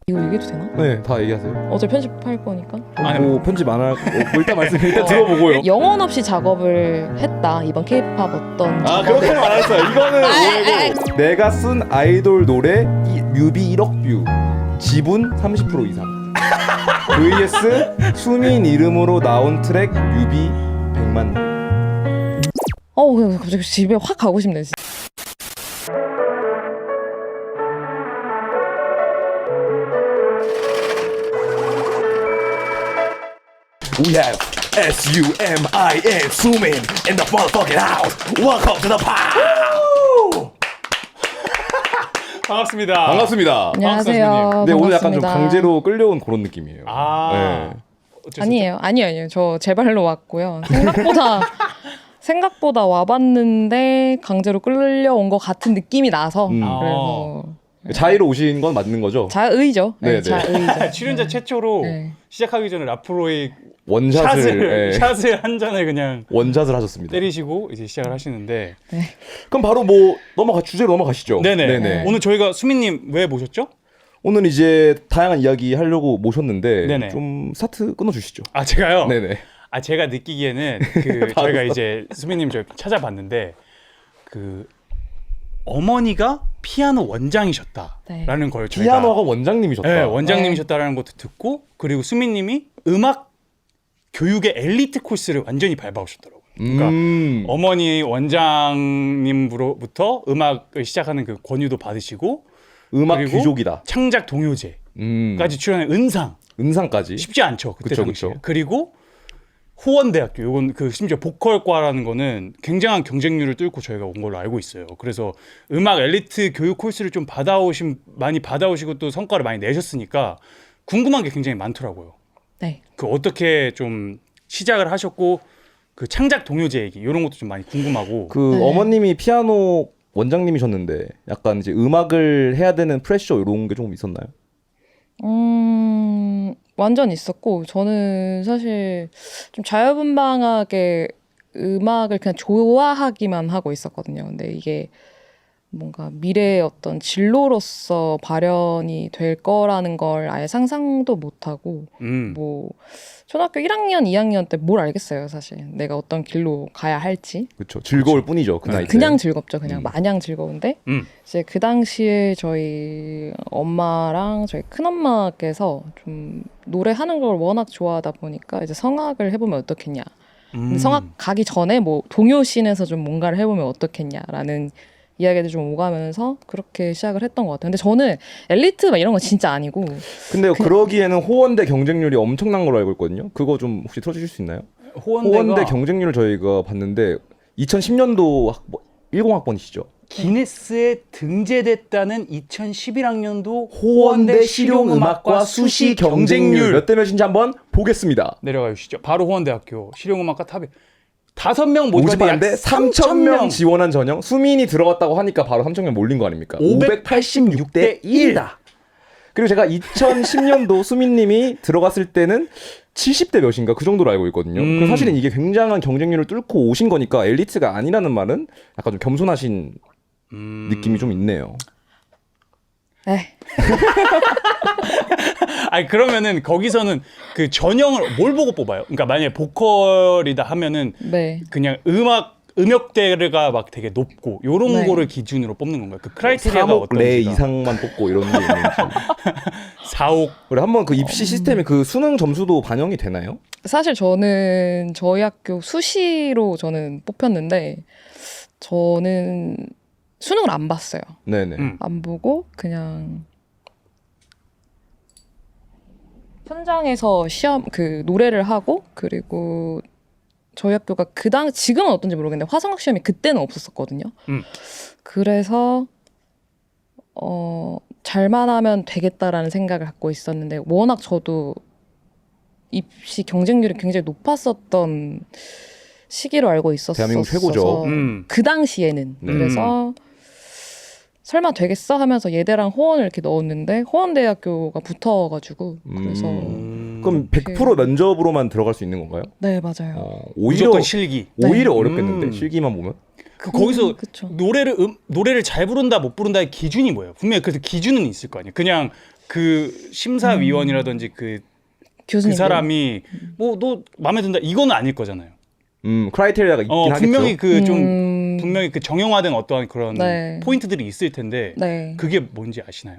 이거 얘기해도 되나? 네, 다 얘기하세요. 어제 편집할 거니까. 뭐 편집 안 할. 일단 말씀 일단 들어보고요. 영혼 없이 작업을 했다. 이번 K-팝 어떤 그렇게는 안 했어요. 이거는 오해고. 내가 쓴 아이돌 노래 뮤비 1억 뷰, 지분 30% 이상. vs 수민 이름으로 나온 트랙 뮤비 100만. 그냥 갑자기 집에 확 가고 싶네. 진짜. We have S-U-M-I-N 수민 in the motherfucking house. Welcome to the pod. 반갑습니다. 반갑습니다. 안녕하세요. 네, 오늘 약간 좀 반갑습니다. 강제로 끌려온 그런 느낌이에요. 네. 아니에요. 저 제 발로 왔고요. 생각보다 와봤는데 강제로 끌려온 것 같은 느낌이 나서 그래서 자의로 오신 건 맞는 거죠? 자의죠. 네네. 자의죠. 출연자 최초로 네. 시작하기 전에 라프로의 원샷을 한 잔을 그냥 원샷을 하셨습니다. 때리시고 이제 시작을 하시는데 그럼 바로 주제로 넘어가시죠. 네네. 오늘 저희가 수민님 왜 모셨죠? 오늘 이제 다양한 이야기 하려고 모셨는데 네네. 좀 스타트 끊어주시죠. 제가요? 네네. 제가 느끼기에는 저희가 이제 수민님 저희 찾아봤는데 어머니가 피아노 원장이셨다라는 걸 저희가 피아노가 원장님이셨다. 네, 원장님이셨다라는 것도 듣고 그리고 수민님이 음악 교육의 엘리트 코스를 완전히 밟아오셨더라고요. 그러니까 어머니 원장님으로부터 음악을 시작하는 그 권유도 받으시고 음악 그리고 귀족이다. 창작 동요제까지 출연한 은상까지 쉽지 않죠 그때 그쵸, 당시에. 그쵸. 그리고 호원대학교 요건 심지어 보컬과라는 거는 굉장한 경쟁률을 뚫고 저희가 온 걸로 알고 있어요. 그래서 음악 엘리트 교육 코스를 좀 많이 받아오시고 또 성과를 많이 내셨으니까 궁금한 게 굉장히 많더라고요. 네. 어떻게 좀 시작을 하셨고 그 창작 동요제 얘기 이런 것도 좀 많이 궁금하고. 네. 어머님이 피아노 원장님이셨는데 약간 이제 음악을 해야 되는 프레셔 이런 게 조금 있었나요? 완전 있었고 저는 사실 좀 자유분방하게 음악을 그냥 좋아하기만 하고 있었거든요. 근데 이게 뭔가 미래의 어떤 진로로서 발현이 될 거라는 걸 아예 상상도 못하고 뭐 초등학교 1학년, 2학년 때 뭘 알겠어요, 사실. 내가 어떤 길로 가야 할지. 그렇죠. 즐거울 뿐이죠, 그 나이 때. 그냥 즐겁죠. 그냥 마냥 즐거운데 이제 그 당시에 저희 엄마랑 저희 큰엄마께서 좀 노래하는 걸 워낙 좋아하다 보니까 이제 성악을 해보면 어떻겠냐. 근데 성악 가기 전에 뭐 동요씬에서 좀 뭔가를 해보면 어떻겠냐라는 이야기들 좀 오가면서 그렇게 시작을 했던 것 같아요. 근데 저는 엘리트 막 이런 건 진짜 아니고. 근데 그러기에는 호원대 경쟁률이 엄청난 걸로 알고 있거든요. 그거 좀 혹시 틀어주실 수 있나요? 호원대 경쟁률 저희가 봤는데 2010년도 10학번이시죠? 기네스에 등재됐다는 2011학년도 호원대 실용음악과 수시 경쟁률 몇 대 몇인지 한번 보겠습니다. 내려가 주시죠. 바로 호원대학교 실용음악과 탑에 5명 모집하는데 3,000명 지원한 전형. 수민이 들어갔다고 하니까 바로 3,000명 몰린 거 아닙니까? 586대 1이다. 그리고 제가 2010년도 수민님이 들어갔을 때는 70대 몇인가 그 정도로 알고 있거든요. 그래서 사실은 이게 굉장한 경쟁률을 뚫고 오신 거니까 엘리트가 아니라는 말은 약간 좀 겸손하신 느낌이 좀 있네요. 네. 그러면은 거기서는 그 전형을 뭘 보고 뽑아요? 그러니까 만약에 보컬이다 하면은 네. 그냥 음역대가 막 되게 높고 요런 네. 거를 기준으로 뽑는 건가요? 그 크라이테리아가 3억 어떤지가. 레 이상만 뽑고 이런 게 있는지. 4억. 그래 한번 그 입시 시스템에 그 수능 점수도 반영이 되나요? 사실 저는 저희 학교 수시로 저는 뽑혔는데 저는 수능을 안 봤어요. 네네. 안 보고 그냥 현장에서 시험 그 노래를 하고 그리고 저희 학교가 지금은 어떤지 모르겠는데 화성학 시험이 그때는 없었었거든요. 그래서 잘만 하면 되겠다라는 생각을 갖고 있었는데 워낙 저도 입시 경쟁률이 굉장히 높았었던 시기로 알고 있었어서 대한민국 최고죠. 그 당시에는 그래서 설마 되겠어 하면서 예대랑 호원을 이렇게 넣었는데 호원대학교가 붙어가지고 그래서 그럼 100% 면접으로만 들어갈 수 있는 건가요? 네 맞아요. 오히려 무조건 실기. 오히려 어렵겠는데 실기만 보면? 거기서 그쵸. 노래를 잘 부른다 못 부른다의 기준이 뭐예요? 분명히 그 기준은 있을 거 아니에요. 그냥 그 심사위원이라든지 그 교수님 사람이 뭐 너 마음에 든다 이거는 아닐 거잖아요. 크라이테리아가 있긴 하겠죠. 분명히 그 좀 분명히 그 정형화된 어떠한 그런 네. 포인트들이 있을 텐데 네. 그게 뭔지 아시나요?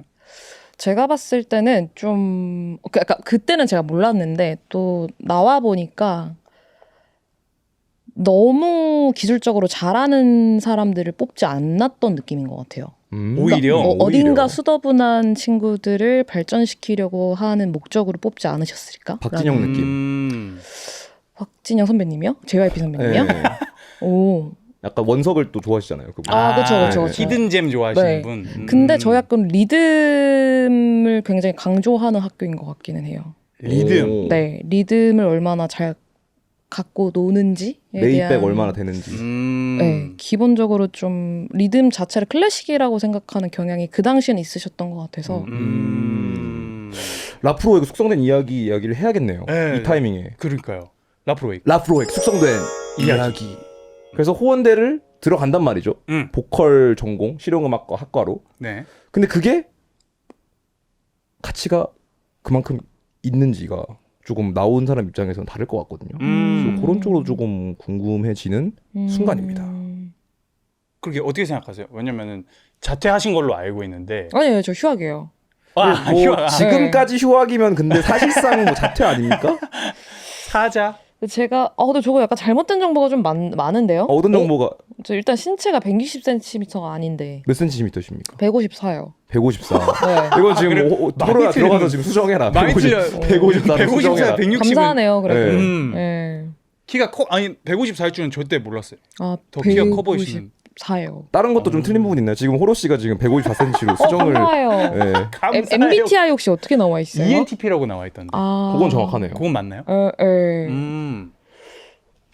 제가 봤을 때는 좀 그때는 제가 몰랐는데 또 나와 보니까 너무 기술적으로 잘하는 사람들을 뽑지 않았던 느낌인 것 같아요. 오히려? 어딘가 수더분한 친구들을 발전시키려고 하는 목적으로 뽑지 않으셨을까? 박진영 느낌. 박진영 선배님이요? JYP 선배님이요? 네. 오. 약간 원석을 또 좋아하시잖아요. 그분. 그쵸. 히든잼 좋아하시는 네. 분. 근데 저 약간 리듬을 굉장히 강조하는 학교인 것 같기는 해요. 리듬. 오. 네, 리듬을 얼마나 잘 갖고 노는지에 레이백 대한 얼마나 되는지. 네, 기본적으로 좀 리듬 자체를 클래식이라고 생각하는 경향이 그 당시에는 있으셨던 것 같아서 라프로에그 숙성된 이야기를 해야겠네요. 네. 이 타이밍에. 그러니까요. 라프로이. 라프로에그 숙성된 이야기. 그래서 호원대를 들어간단 말이죠. 보컬 전공, 실용음악과 학과로. 네. 근데 그게 가치가 그만큼 있는지가 조금 나온 사람 입장에서는 다를 것 같거든요. 그래서 그런 쪽으로 조금 궁금해지는 순간입니다. 그렇게 어떻게 생각하세요? 왜냐면은 자퇴하신 걸로 알고 있는데. 아니에요, 저 휴학이에요. 뭐 휴학. 지금까지 휴학이면 근데 사실상 뭐 자퇴 아닙니까? 사자. 근데 제가 근데 저거 약간 잘못된 정보가 좀 많은데요? 어떤 정보가 저 일단 신체가 160cm가 아닌데 몇 센티미터십니까? 154요. 154. 네. 이건 지금 그래? 토로야 많이 들어가서 틀리는- 지금 수정해라. 많이 틀려. 154. 154, 160은 감사하네요, 그래도. 네. 네. 키가 커 아니 154일 줄은 절대 몰랐어요. 더 키가 커 보이시는. 154요. 다른 것도 좀 틀린 부분 있나요? 지금 호로 씨가 지금 154cm로 수정을. 감사해요. 네. 감사해요. MBTI 혹시 어떻게 나와 있어요? ENTP라고 나와 있던데. 그건 정확하네요. 그건 맞나요? 에.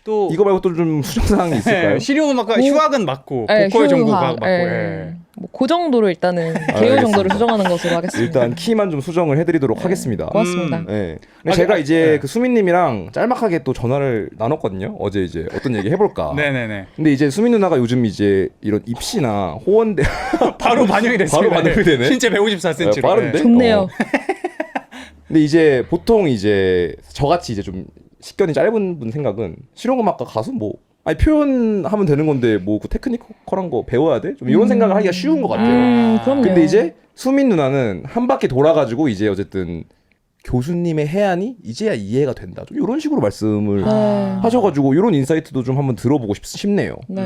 또 이거 말고 또 좀 수정 사항이 있을까요? 실용음악과 휴학은 맞고 네, 보컬 전공가 휴학, 맞고. 예. 예. 그 정도로 일단은 개요 정도를 수정하는 것으로 하겠습니다. 일단 키만 좀 수정을 해드리도록 하겠습니다. 고맙습니다. 네. 근데 제가 이제 네. 그 수민님이랑 짤막하게 또 전화를 나눴거든요. 어제 이제 어떤 얘기 해볼까. 네네네. 근데 이제 수민 누나가 요즘 이제 이런 입시나 호원대 바로 반영이 됐어요. 바로 반영이 되네. 신체 154cm. 빠른데? 좋네요. 근데 이제 보통 이제 저같이 이제 좀 식견이 짧은 분 생각은 실용음악과 가수 뭐 아니 표현하면 되는 건데 뭐 그 테크니컬한 거 배워야 돼? 좀 이런 생각을 하기가 쉬운 것 같아요. 그럼요. 근데 이제 수민 누나는 한 바퀴 돌아가지고 이제 어쨌든 교수님의 해안이 이제야 이해가 된다. 좀 이런 식으로 말씀을 하셔가지고 이런 인사이트도 좀 한번 들어보고 싶네요. 네.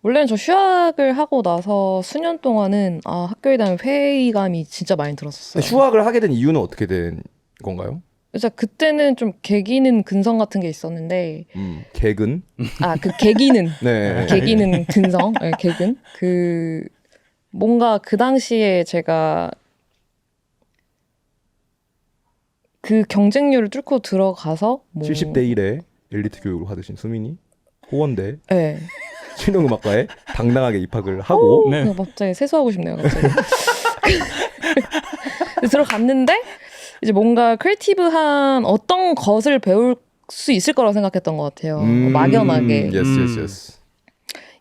원래는 저 휴학을 하고 나서 수년 동안은 학교에 대한 회의감이 진짜 많이 들었었어요. 휴학을 하게 된 이유는 어떻게 된 건가요? 진짜 그때는 좀 개기는 근성 같은 게 있었는데 개근? 그 개기는 네. 개기는 근성, 네, 개근 그 뭔가 그 당시에 제가 그 경쟁률을 뚫고 들어가서 70대 1에 엘리트 교육을 받으신 수민이 호원대 네. 실용음악과에 당당하게 입학을 하고 네. 갑자기 세수하고 싶네요. 갑자기. 들어갔는데 이제 뭔가 크리에이티브한 어떤 것을 배울 수 있을 거라고 생각했던 것 같아요. 막연하게. yes.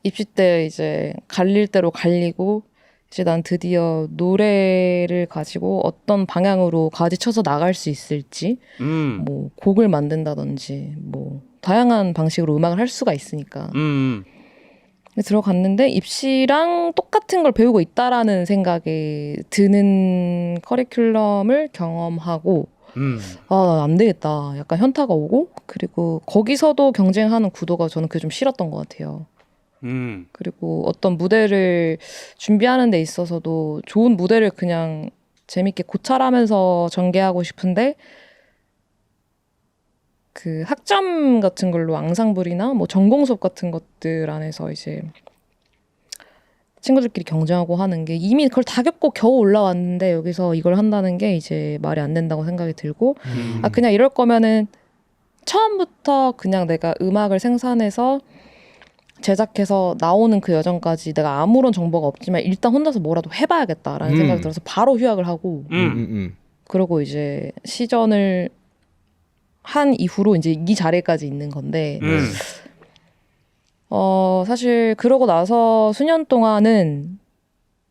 입시 때 이제 갈릴 대로 갈리고 이제 난 드디어 노래를 가지고 어떤 방향으로 가지쳐서 나갈 수 있을지 뭐 곡을 만든다든지 뭐 다양한 방식으로 음악을 할 수가 있으니까 들어갔는데 입시랑 똑같은 걸 배우고 있다라는 생각이 드는 커리큘럼을 경험하고 안 되겠다 약간 현타가 오고 그리고 거기서도 경쟁하는 구도가 저는 그게 좀 싫었던 것 같아요. 그리고 어떤 무대를 준비하는 데 있어서도 좋은 무대를 그냥 재밌게 고찰하면서 전개하고 싶은데 그 학점 같은 걸로 앙상블이나 뭐 전공 수업 같은 것들 안에서 이제 친구들끼리 경쟁하고 하는 게 이미 그걸 다 겪고 겨우 올라왔는데 여기서 이걸 한다는 게 이제 말이 안 된다고 생각이 들고 그냥 이럴 거면은 처음부터 그냥 내가 음악을 생산해서 제작해서 나오는 그 여정까지 내가 아무런 정보가 없지만 일단 혼자서 뭐라도 해봐야겠다라는 생각이 들어서 바로 휴학을 하고 그러고 이제 시전을 한 이후로 이제 이 자리까지 있는 건데 사실 그러고 나서 수년 동안은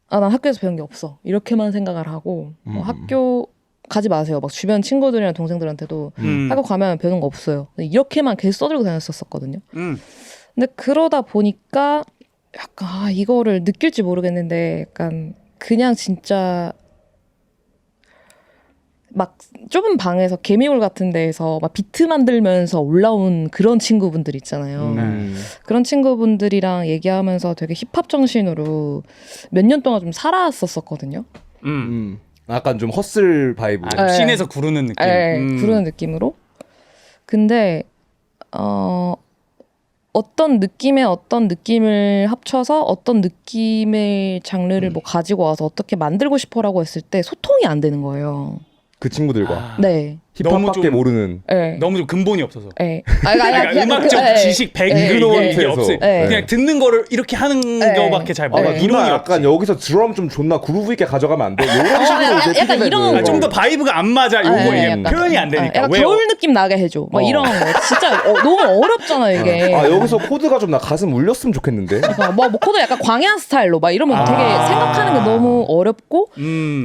난 학교에서 배운 게 없어 이렇게만 생각을 하고 학교 가지 마세요. 막 주변 친구들이나 동생들한테도 학교 가면 배우는 거 없어요. 이렇게만 계속 써들고 다녔었거든요. 근데 그러다 보니까 약간 이거를 느낄지 모르겠는데 약간 그냥 진짜 막 좁은 방에서 개미굴 같은 데에서 막 비트 만들면서 올라온 그런 친구분들 있잖아요. 그런 친구분들이랑 얘기하면서 되게 힙합 정신으로 몇 년 동안 좀 살았었거든요. 약간 좀 헛슬 바이브. 아, 씬에서 구르는 느낌. 구르는 느낌으로. 근데 어떤 느낌을 합쳐서 어떤 느낌의 장르를 뭐 가지고 와서 어떻게 만들고 싶어라고 했을 때 소통이 안 되는 거예요. 그 친구들과 네. 힙합밖에 좀- 모르는. 네. 너무 좀 근본이 없어서. 네. 그러니까 음악적 지식 이게 없어요. 네. 그냥 듣는 거를 이렇게 하는 네. 거밖에 잘 아, 몰라. 네. 누나 이론이 약간 없지. 여기서 드럼 좀 존나 그루브 있게 가져가면 안 돼? 이런 식으로 이제 약간 피드백을. 이런 좀 더 바이브가 안 맞아. 요거 네, 이게 약간. 표현이 안 되니까. 약간 왜 겨울 느낌 나게 해줘. 막 이런 거 진짜 너무 어렵잖아 이게. 여기서 코드가 좀 나 가슴 울렸으면 좋겠는데. 그러니까 뭐 코드 약간 광야 스타일로 막 이러면 되게 생각하는 게 너무 어렵고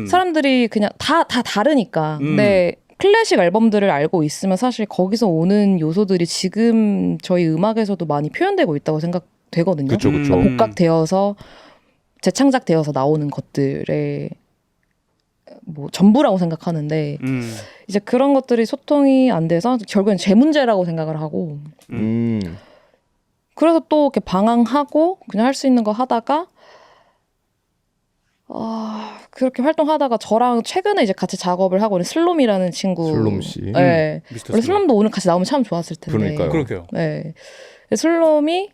사람들이 그냥 다 다르니까. 근데 클래식 앨범들을 알고 있으면 사실 거기서 오는 요소들이 지금 저희 음악에서도 많이 표현되고 있다고 생각되거든요. 그쵸, 그쵸. 복각되어서 재창작되어서 나오는 것들의 뭐 전부라고 생각하는데 이제 그런 것들이 소통이 안 돼서 결국엔 제 문제라고 생각을 하고 그래서 또 이렇게 방황하고 그냥 할 수 있는 거 하다가 그렇게 활동하다가 저랑 최근에 이제 같이 작업을 하고 있는 슬롬이라는 친구. 슬롬 씨. 네. 미스터 원래 슬롬. 슬롬도 오늘 같이 나오면 참 좋았을 텐데. 그러니까요. 그렇게요. 네. 슬롬이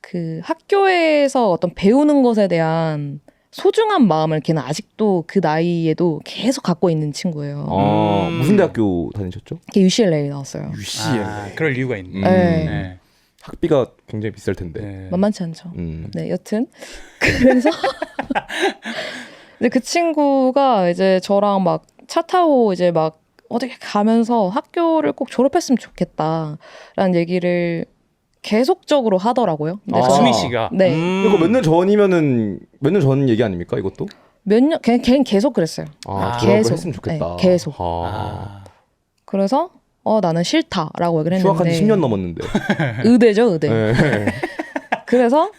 그 학교에서 어떤 배우는 것에 대한 소중한 마음을 걔는 아직도 그 나이에도 계속 갖고 있는 친구예요. 무슨 대학교 다니셨죠? 걔 UCLA 나왔어요. UCL. 그럴 이유가 있네. 네. 네. 학비가 굉장히 비쌀 텐데. 네. 만만치 않죠. 음. 네, 여튼 그래서 이제 그 친구가 이제 저랑 막 차 타고 이제 막 어떻게 가면서 학교를 꼭 졸업했으면 좋겠다라는 얘기를 계속적으로 하더라고요. 근데 저는 수미 씨가. 네. 이거 몇 년 전이면은 몇 년 전 얘기 아닙니까 이것도? 걔는 계속 그랬어요. 졸업을 계속. 했으면 좋겠다. 네, 계속. 아. 그래서 나는 싫다라고 얘기를 했는데 휴학한 지 10년 넘었는데. 의대죠, 의대. 네. 그래서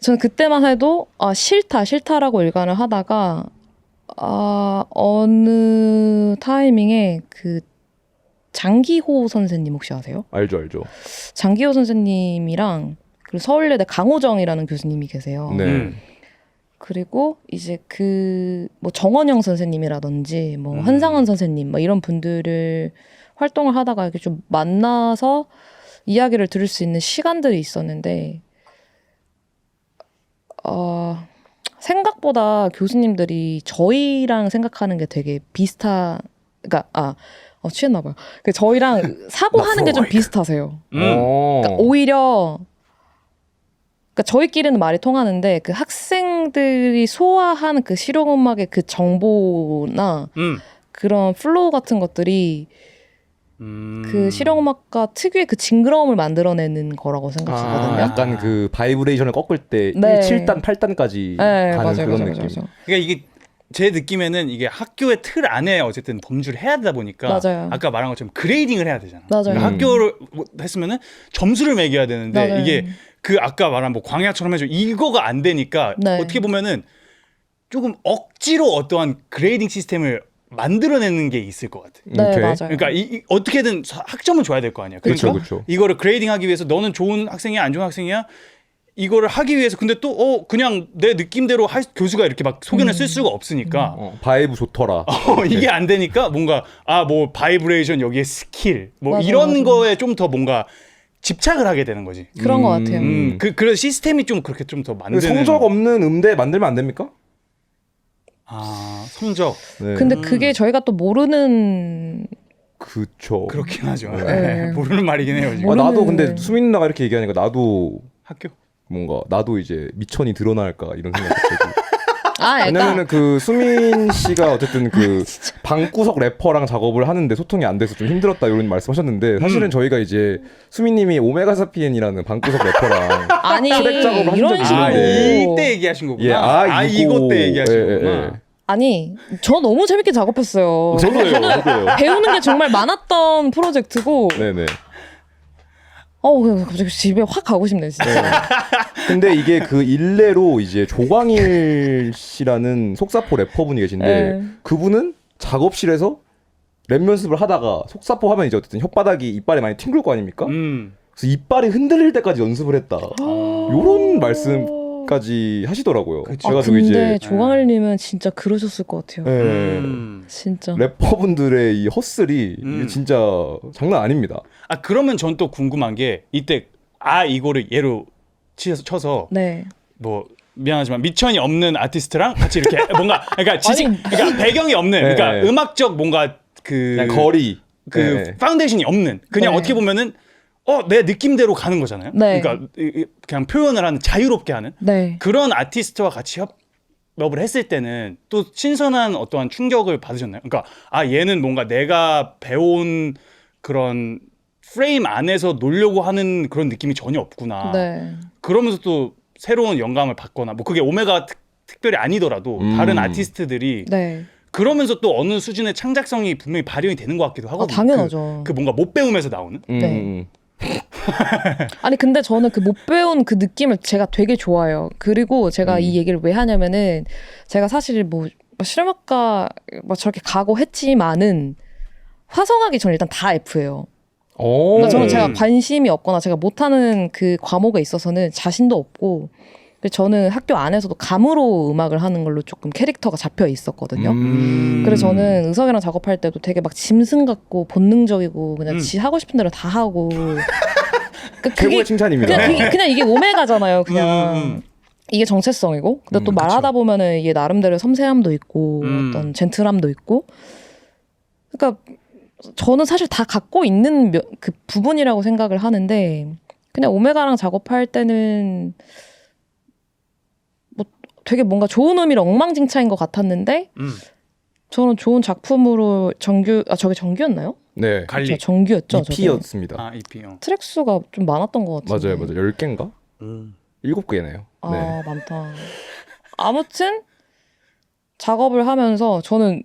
저는 그때만 해도 싫다라고 일관을 하다가 어느 타이밍에 그 장기호 선생님 혹시 아세요? 알죠. 장기호 선생님이랑 그리고 서울예대 강호정이라는 교수님이 계세요. 네. 그리고 이제 그 뭐 정원영 선생님이라든지 뭐 한상원 선생님 뭐 이런 분들을 활동을 하다가 이렇게 좀 만나서 이야기를 들을 수 있는 시간들이 있었는데 생각보다 교수님들이 저희랑 생각하는 게 되게 그러니까 취했나 봐요. 저희랑 사고하는 게 좀 비슷하세요. 그러니까 오히려 그러니까 저희끼리는 말이 통하는데 그 학생들이 소화하는 그 실용음악의 그 정보나 그런 플로우 같은 것들이 그 실용음악가 특유의 그 징그러움을 만들어내는 거라고 생각하거든요. 약간 그 바이브레이션을 꺾을 때 네. 7단, 8단까지 네, 가는 맞아요, 그런 맞아요, 느낌. 맞아요. 그러니까 이게 제 느낌에는 이게 학교의 틀 안에 어쨌든 범주를 해야 되다 보니까 맞아요. 아까 말한 것처럼 그레이딩을 해야 되잖아. 맞아요. 그러니까 학교를 했으면은 점수를 매겨야 되는데 맞아요. 이게 그 아까 말한 뭐 광야처럼 해줘 이거가 안 되니까 네. 어떻게 보면은 조금 억지로 어떠한 그레이딩 시스템을 만들어내는 게 있을 것 같아. 네, 오케이. 맞아요. 그러니까 어떻게든 학점은 줘야 될 거 아니야. 그러니까 그쵸. 이거를 그레이딩하기 위해서 너는 좋은 학생이야, 안 좋은 학생이야? 이거를 하기 위해서 근데 또 그냥 내 느낌대로 교수가 이렇게 막 소견을 쓸 수가 없으니까 바이브 좋더라. 이게 안 되니까 뭔가 뭐 바이브레이션 여기에 스킬 뭐 맞아, 이런 맞아. 거에 좀 더 뭔가 집착을 하게 되는 거지. 그런 것 같아요. 그런 시스템이 좀 그렇게 좀 더 만드는. 성적 없는 음대 만들면 안 됩니까? 성적 네. 근데 그게 저희가 또 모르는 그쵸. 그렇긴 하죠. 네. 모르는 말이긴 해요 지금. 모르는- 나도 근데 수민 누나가 이렇게 얘기하니까 나도 학교. 뭔가 나도 이제 미천이 드러날까 이런 생각이 들고. 아, 약간 왜냐면은 그 수민 씨가 어쨌든 그 방구석 래퍼랑 작업을 하는데 소통이 안 돼서 좀 힘들었다 이런 말씀하셨는데 사실은 저희가 이제 수민님이 오메가사피엔이라는 방구석 래퍼랑 아니 트랙 작업을 한 이런 적이 식으로 있는데. 이때 얘기하신 거구나. 예, 이거 때 얘기하신 예, 예, 거구나. 예. 아니 저 너무 재밌게 작업했어요. 저도요. 저도요. 배우는 게 정말 많았던 프로젝트고 네네. 그냥 갑자기 집에 확 가고 싶네 진짜. 근데 이게 그 일례로 이제 조광일 씨라는 속사포 래퍼분이 계신데 네. 그분은 작업실에서 랩 연습을 하다가 속사포 하면 이제 어쨌든 혓바닥이 이빨에 많이 튕길 거 아닙니까? 그래서 이빨이 흔들릴 때까지 연습을 했다. 요런 말씀까지 하시더라고요. 그래가지고 근데 이제 조광일님은 진짜 그러셨을 것 같아요. 예, 진짜. 래퍼분들의 이 허슬이 이게 진짜 장난 아닙니다. 그러면 전 또 궁금한 게 이때 이거를 예로 쳐서 네. 뭐 미안하지만 미천이 없는 아티스트랑 같이 이렇게 뭔가 그러니까 아니, 그러니까 배경이 없는 그러니까 네. 음악적 뭔가 그 그냥 거리. 네. 파운데이션이 없는 그냥 네. 어떻게 보면은 내 느낌대로 가는 거잖아요. 네. 그러니까 그냥 표현을 하는 자유롭게 하는 네. 그런 아티스트와 같이 협업을 했을 때는 또 신선한 어떠한 충격을 받으셨나요? 그러니까 얘는 뭔가 내가 배운 그런 프레임 안에서 놀려고 하는 그런 느낌이 전혀 없구나. 네. 그러면서 또 새로운 영감을 받거나 뭐 그게 오메가 특별히 아니더라도 다른 아티스트들이 네. 그러면서 또 어느 수준의 창작성이 분명히 발현이 되는 것 같기도 하거든요. 당연하죠. 그 뭔가 못 배움에서 나오는. 네. 아니 근데 저는 그 못 배운 그 느낌을 제가 되게 좋아해요. 그리고 제가 이 얘기를 왜 하냐면은 제가 사실 뭐 실험학과 막 저렇게 가고 했지만은 화성학이 저는 일단 다 F예요. 그러니까 저는 제가 관심이 없거나 제가 못하는 그 과목에 있어서는 자신도 없고 저는 학교 안에서도 감으로 음악을 하는 걸로 조금 캐릭터가 잡혀 있었거든요. 그래서 저는 의석이랑 작업할 때도 되게 막 짐승 같고 본능적이고 그냥 지 하고 싶은 대로 다 하고 최고의 칭찬입니다. 그냥 이게 오메가잖아요. 그냥 이게 정체성이고 근데 또 말하다 보면은 이게 나름대로 섬세함도 있고 어떤 젠틀함도 있고 그러니까 저는 사실 다 갖고 있는 그 부분이라고 생각을 하는데 그냥 오메가랑 작업할 때는 뭐 되게 뭔가 좋은 의미로 엉망진창인 것 같았는데 저는 좋은 작품으로 저게 정규였나요? 네. 관리. 정규였죠. 저게. EP였습니다. EP. 트랙 수가 좀 많았던 것 같은데. 맞아요. 10개인가? 7개네요. 네. 많다. 아무튼 작업을 하면서 저는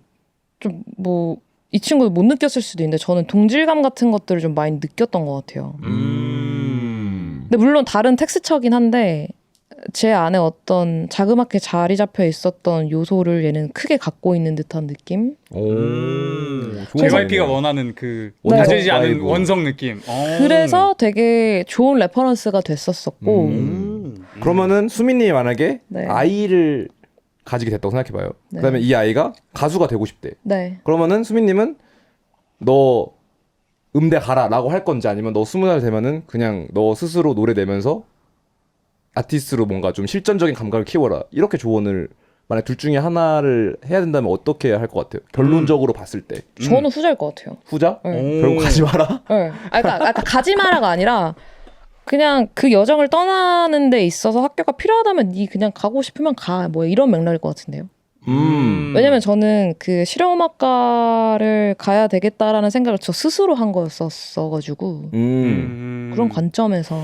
좀 뭐 이 친구도 못 느꼈을 수도 있는데 저는 동질감 같은 것들을 좀 많이 느꼈던 것 같아요. 근데 물론 다른 텍스처긴 한데 제 안에 어떤 자그맣게 자리 잡혀 있었던 요소를 얘는 크게 갖고 있는 듯한 느낌? JYP가 원하는 그 원성 다지지 않은 바이브. 원성 느낌. 그래서 되게 좋은 레퍼런스가 됐었었고 그러면은 수민님이 만약에 네. 아이를 가지게 됐다고 생각해봐요. 네. 그다음에 이 아이가 가수가 되고 싶대. 네. 그러면은 수민님은 너 음대 가라라고 할 건지 아니면 너 20살 되면은 그냥 너 스스로 노래 내면서 아티스트로 뭔가 좀 실전적인 감각을 키워라 이렇게 조언을 만약 둘 중에 하나를 해야 된다면 어떻게 할 것 같아요? 결론적으로 봤을 때 저는 후자일 것 같아요. 후자? 네. 결국 가지 마라. 네. 그러니까 가지 마라가 아니라 그냥 그 여정을 떠나는 데 있어서 학교가 필요하다면 네 그냥 가고 싶으면 가. 뭐 이런 맥락일 것 같은데요. 왜냐면 저는 그 실용음악과를 가야 되겠다라는 생각을 저 스스로 한 거였었어가지고 그런 관점에서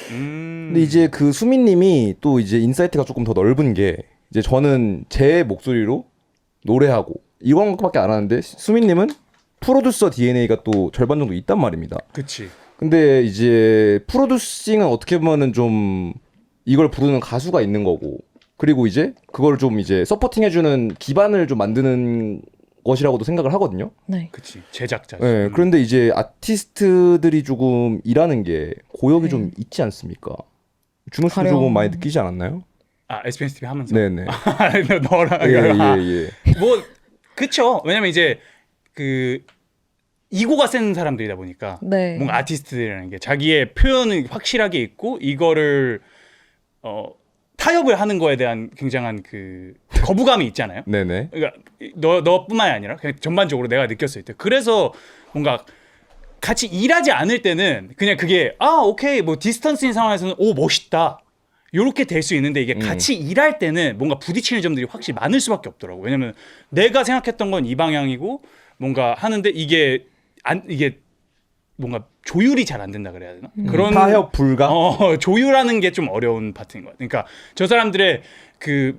근데 이제 그 수민님이 또 이제 인사이트가 조금 더 넓은 게 이제 저는 제 목소리로 노래하고 이런 것밖에 안 하는데 수민님은 프로듀서 DNA가 또 절반 정도 있단 말입니다. 그치. 근데 이제 프로듀싱은 어떻게 보면은 좀 이걸 부르는 가수가 있는 거고 그리고 이제 그걸 좀 이제 서포팅 해주는 기반을 좀 만드는 것이라고도 생각을 하거든요. 네. 그치. 제작자. 네, 그런데 이제 아티스트들이 조금 일하는 게 고역이 좀 있지 않습니까? 준호 씨도 가령. 조금 많이 느끼지 않았나요? SBS TV 하면서. 네네. 너랑 예. 뭐 그쵸. 왜냐면 이제 그 이고가 센 사람들이다 보니까 네. 뭔가 아티스트들이라는 게 자기의 표현이 확실하게 있고 이거를 타협을 하는 거에 대한 굉장한 그 거부감이 있잖아요. 네네. 그러니까 너뿐만이 아니라 그냥 전반적으로 내가 느꼈을 때 그래서 뭔가 같이 일하지 않을 때는 그냥 그게 오케이 뭐 디스턴스인 상황에서는 오 멋있다 요렇게 될 수 있는데 이게 같이 일할 때는 뭔가 부딪히는 점들이 확실히 많을 수밖에 없더라고. 왜냐면 내가 생각했던 건 이 방향이고 뭔가 하는데 이게 뭔가 조율이 잘 안 된다 그래야 되나? 그런 타협 불가. 조율하는 게 좀 어려운 파트인 것 같아요. 그러니까 저 사람들의 그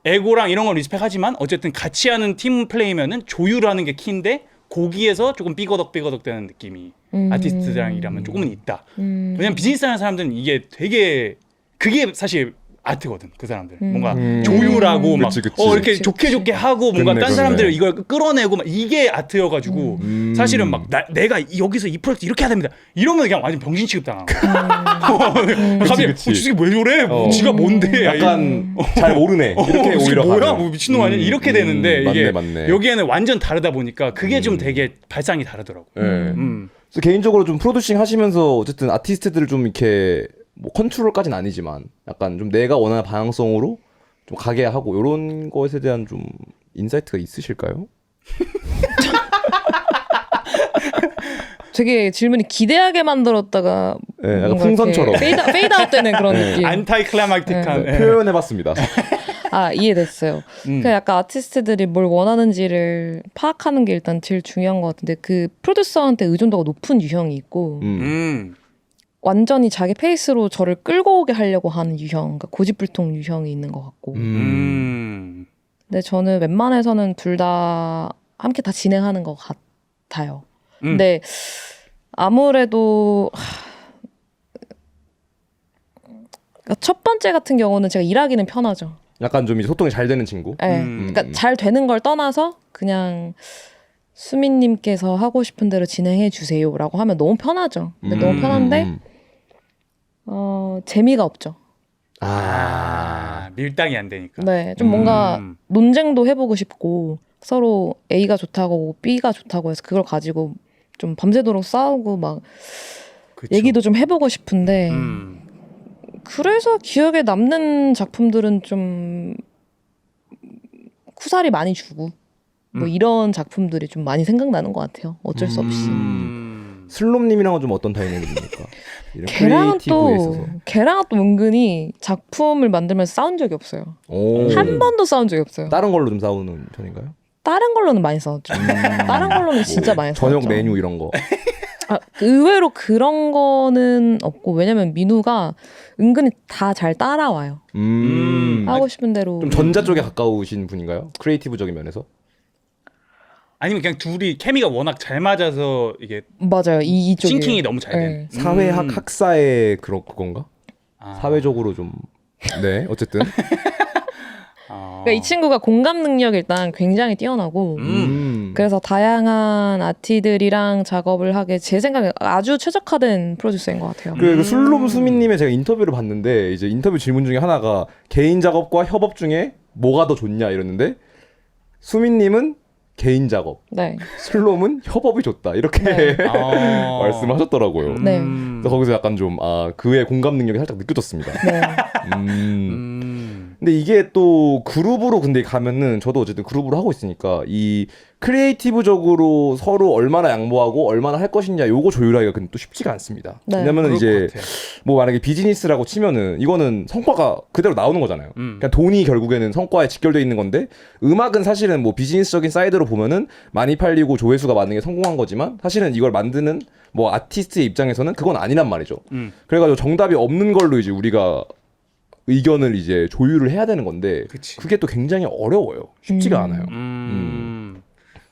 에고랑 이런 걸 리스펙하지만 어쨌든 같이 하는 팀 플레이면은 조율하는 게 키인데 거기에서 조금 삐거덕 되는 느낌이 아티스트랑 일하면 조금은 있다. 왜냐면 비즈니스 하는 사람들은 이게 되게 그게 사실 아트거든. 그 사람들 뭔가 조율하고 막 그치. 이렇게 좋게 하고 뭔가 그렇네, 딴 사람들 그렇네. 이걸 끌어내고 막 이게 아트여가지고 사실은 막 내가 여기서 이 프로젝트 이렇게 해야 됩니다. 이러면 그냥 완전 병신 취급 당한 거야. 갑자기 그치. 저 새끼 왜 저래? 지가 뭔데? 약간 잘 모르네. 이렇게 오히려 뭐야? 가면. 뭐 미친놈 아니야? 이렇게 되는데 이게 맞네. 여기에는 완전 다르다 보니까 그게 좀 되게 발상이 다르더라고. 예. 그래서 개인적으로 좀 프로듀싱 하시면서 어쨌든 아티스트들을 좀 이렇게 뭐 컨트롤까지는 아니지만 약간 좀 내가 원하는 방향성으로 좀 가게 하고 이런 것에 대한 좀 인사이트가 있으실까요? 되게 질문이 기대하게 만들었다가 네, 약간 뭔가 풍선처럼. 이렇게 페이드아웃 되는 그런 네. 느낌. 안타이 클라마틱한 네, 표현해봤습니다. 아, 이해됐어요. 그 약간 아티스트들이 뭘 원하는지를 파악하는 게 일단 제일 중요한 것 같은데 그 프로듀서한테 의존도가 높은 유형이 있고 완전히 자기 페이스로 저를 끌고 오게 하려고 하는 유형, 그러니까 고집불통 유형이 있는 것 같고. 근데 저는 웬만해서는 둘 다 함께 다 진행하는 것 같아요. 근데 아무래도 그러니까 첫 번째 같은 경우는 제가 일하기는 편하죠. 약간 좀 이제 소통이 잘 되는 친구. 네. 그러니까 잘 되는 걸 떠나서 그냥 수민님께서 하고 싶은 대로 진행해 주세요라고 하면 너무 편하죠. 근데 너무 편한데 재미가 없죠. 밀당이 안 되니까. 네, 좀 뭔가 논쟁도 해보고 싶고 서로 A가 좋다고 B가 좋다고 해서 그걸 가지고 좀 밤새도록 싸우고 막 그쵸. 얘기도 좀 해보고 싶은데 그래서 기억에 남는 작품들은 좀 쿠사리 많이 주고 뭐 이런 작품들이 좀 많이 생각나는 것 같아요. 어쩔 수 없이. 슬롬님이랑은 좀 어떤 다이내믹입니까? 이런 걔랑은 크리에이티브에 있어서. 걔랑은 또 은근히 작품을 만들면서 싸운 적이 없어요. 오. 한 번도 싸운 적이 없어요. 다른 걸로 좀 싸우는 편인가요? 다른 걸로는 많이 싸웠죠. 다른 걸로는 진짜 많이 싸웠죠. 저녁 메뉴 이런 거. 의외로 그런 거는 없고 왜냐면 민우가 은근히 다 잘 따라와요. 하고 싶은 대로. 좀 전자 쪽에 가까우신 분인가요? 크리에이티브적인 면에서? 아니면 그냥 둘이 케미가 워낙 잘 맞아서 이게 맞아요. 이쪽에. 싱킹이 너무 잘 된. 사회학 학사의 그건가? 아. 사회적으로 좀. 네, 어쨌든. 그러니까 이 친구가 공감 능력이 일단 굉장히 뛰어나고 그래서 다양한 아티들이랑 작업을 하게 제 생각에 아주 최적화된 프로듀서인 것 같아요. 그 술롬 수민님의 제가 인터뷰를 봤는데 이제 인터뷰 질문 중에 하나가 개인 작업과 협업 중에 뭐가 더 좋냐 이랬는데 수민님은 개인 작업, 네. 슬롬은 협업이 좋다 이렇게 네. 말씀하셨더라고요. 네. 그래서 거기서 약간 좀 그의 공감 능력이 살짝 느껴졌습니다. 네. 근데 이게 또 그룹으로 근데 가면은 저도 어쨌든 그룹으로 하고 있으니까 이 크리에이티브적으로 서로 얼마나 양보하고 얼마나 할 것이냐 요거 조율하기가 근데 또 쉽지가 않습니다. 네. 왜냐면은 그럴 이제 것 같아요. 뭐 만약에 비즈니스라고 치면은 이거는 성과가 그대로 나오는 거잖아요. 그냥 돈이 결국에는 성과에 직결돼 있는 건데 음악은 사실은 뭐 비즈니스적인 사이드로 보면은 많이 팔리고 조회수가 많은 게 성공한 거지만 사실은 이걸 만드는 뭐 아티스트의 입장에서는 그건 아니란 말이죠. 그래가지고 정답이 없는 걸로 이제 우리가 의견을 이제 조율을 해야 되는 건데 그치. 그게 또 굉장히 어려워요. 쉽지가 않아요.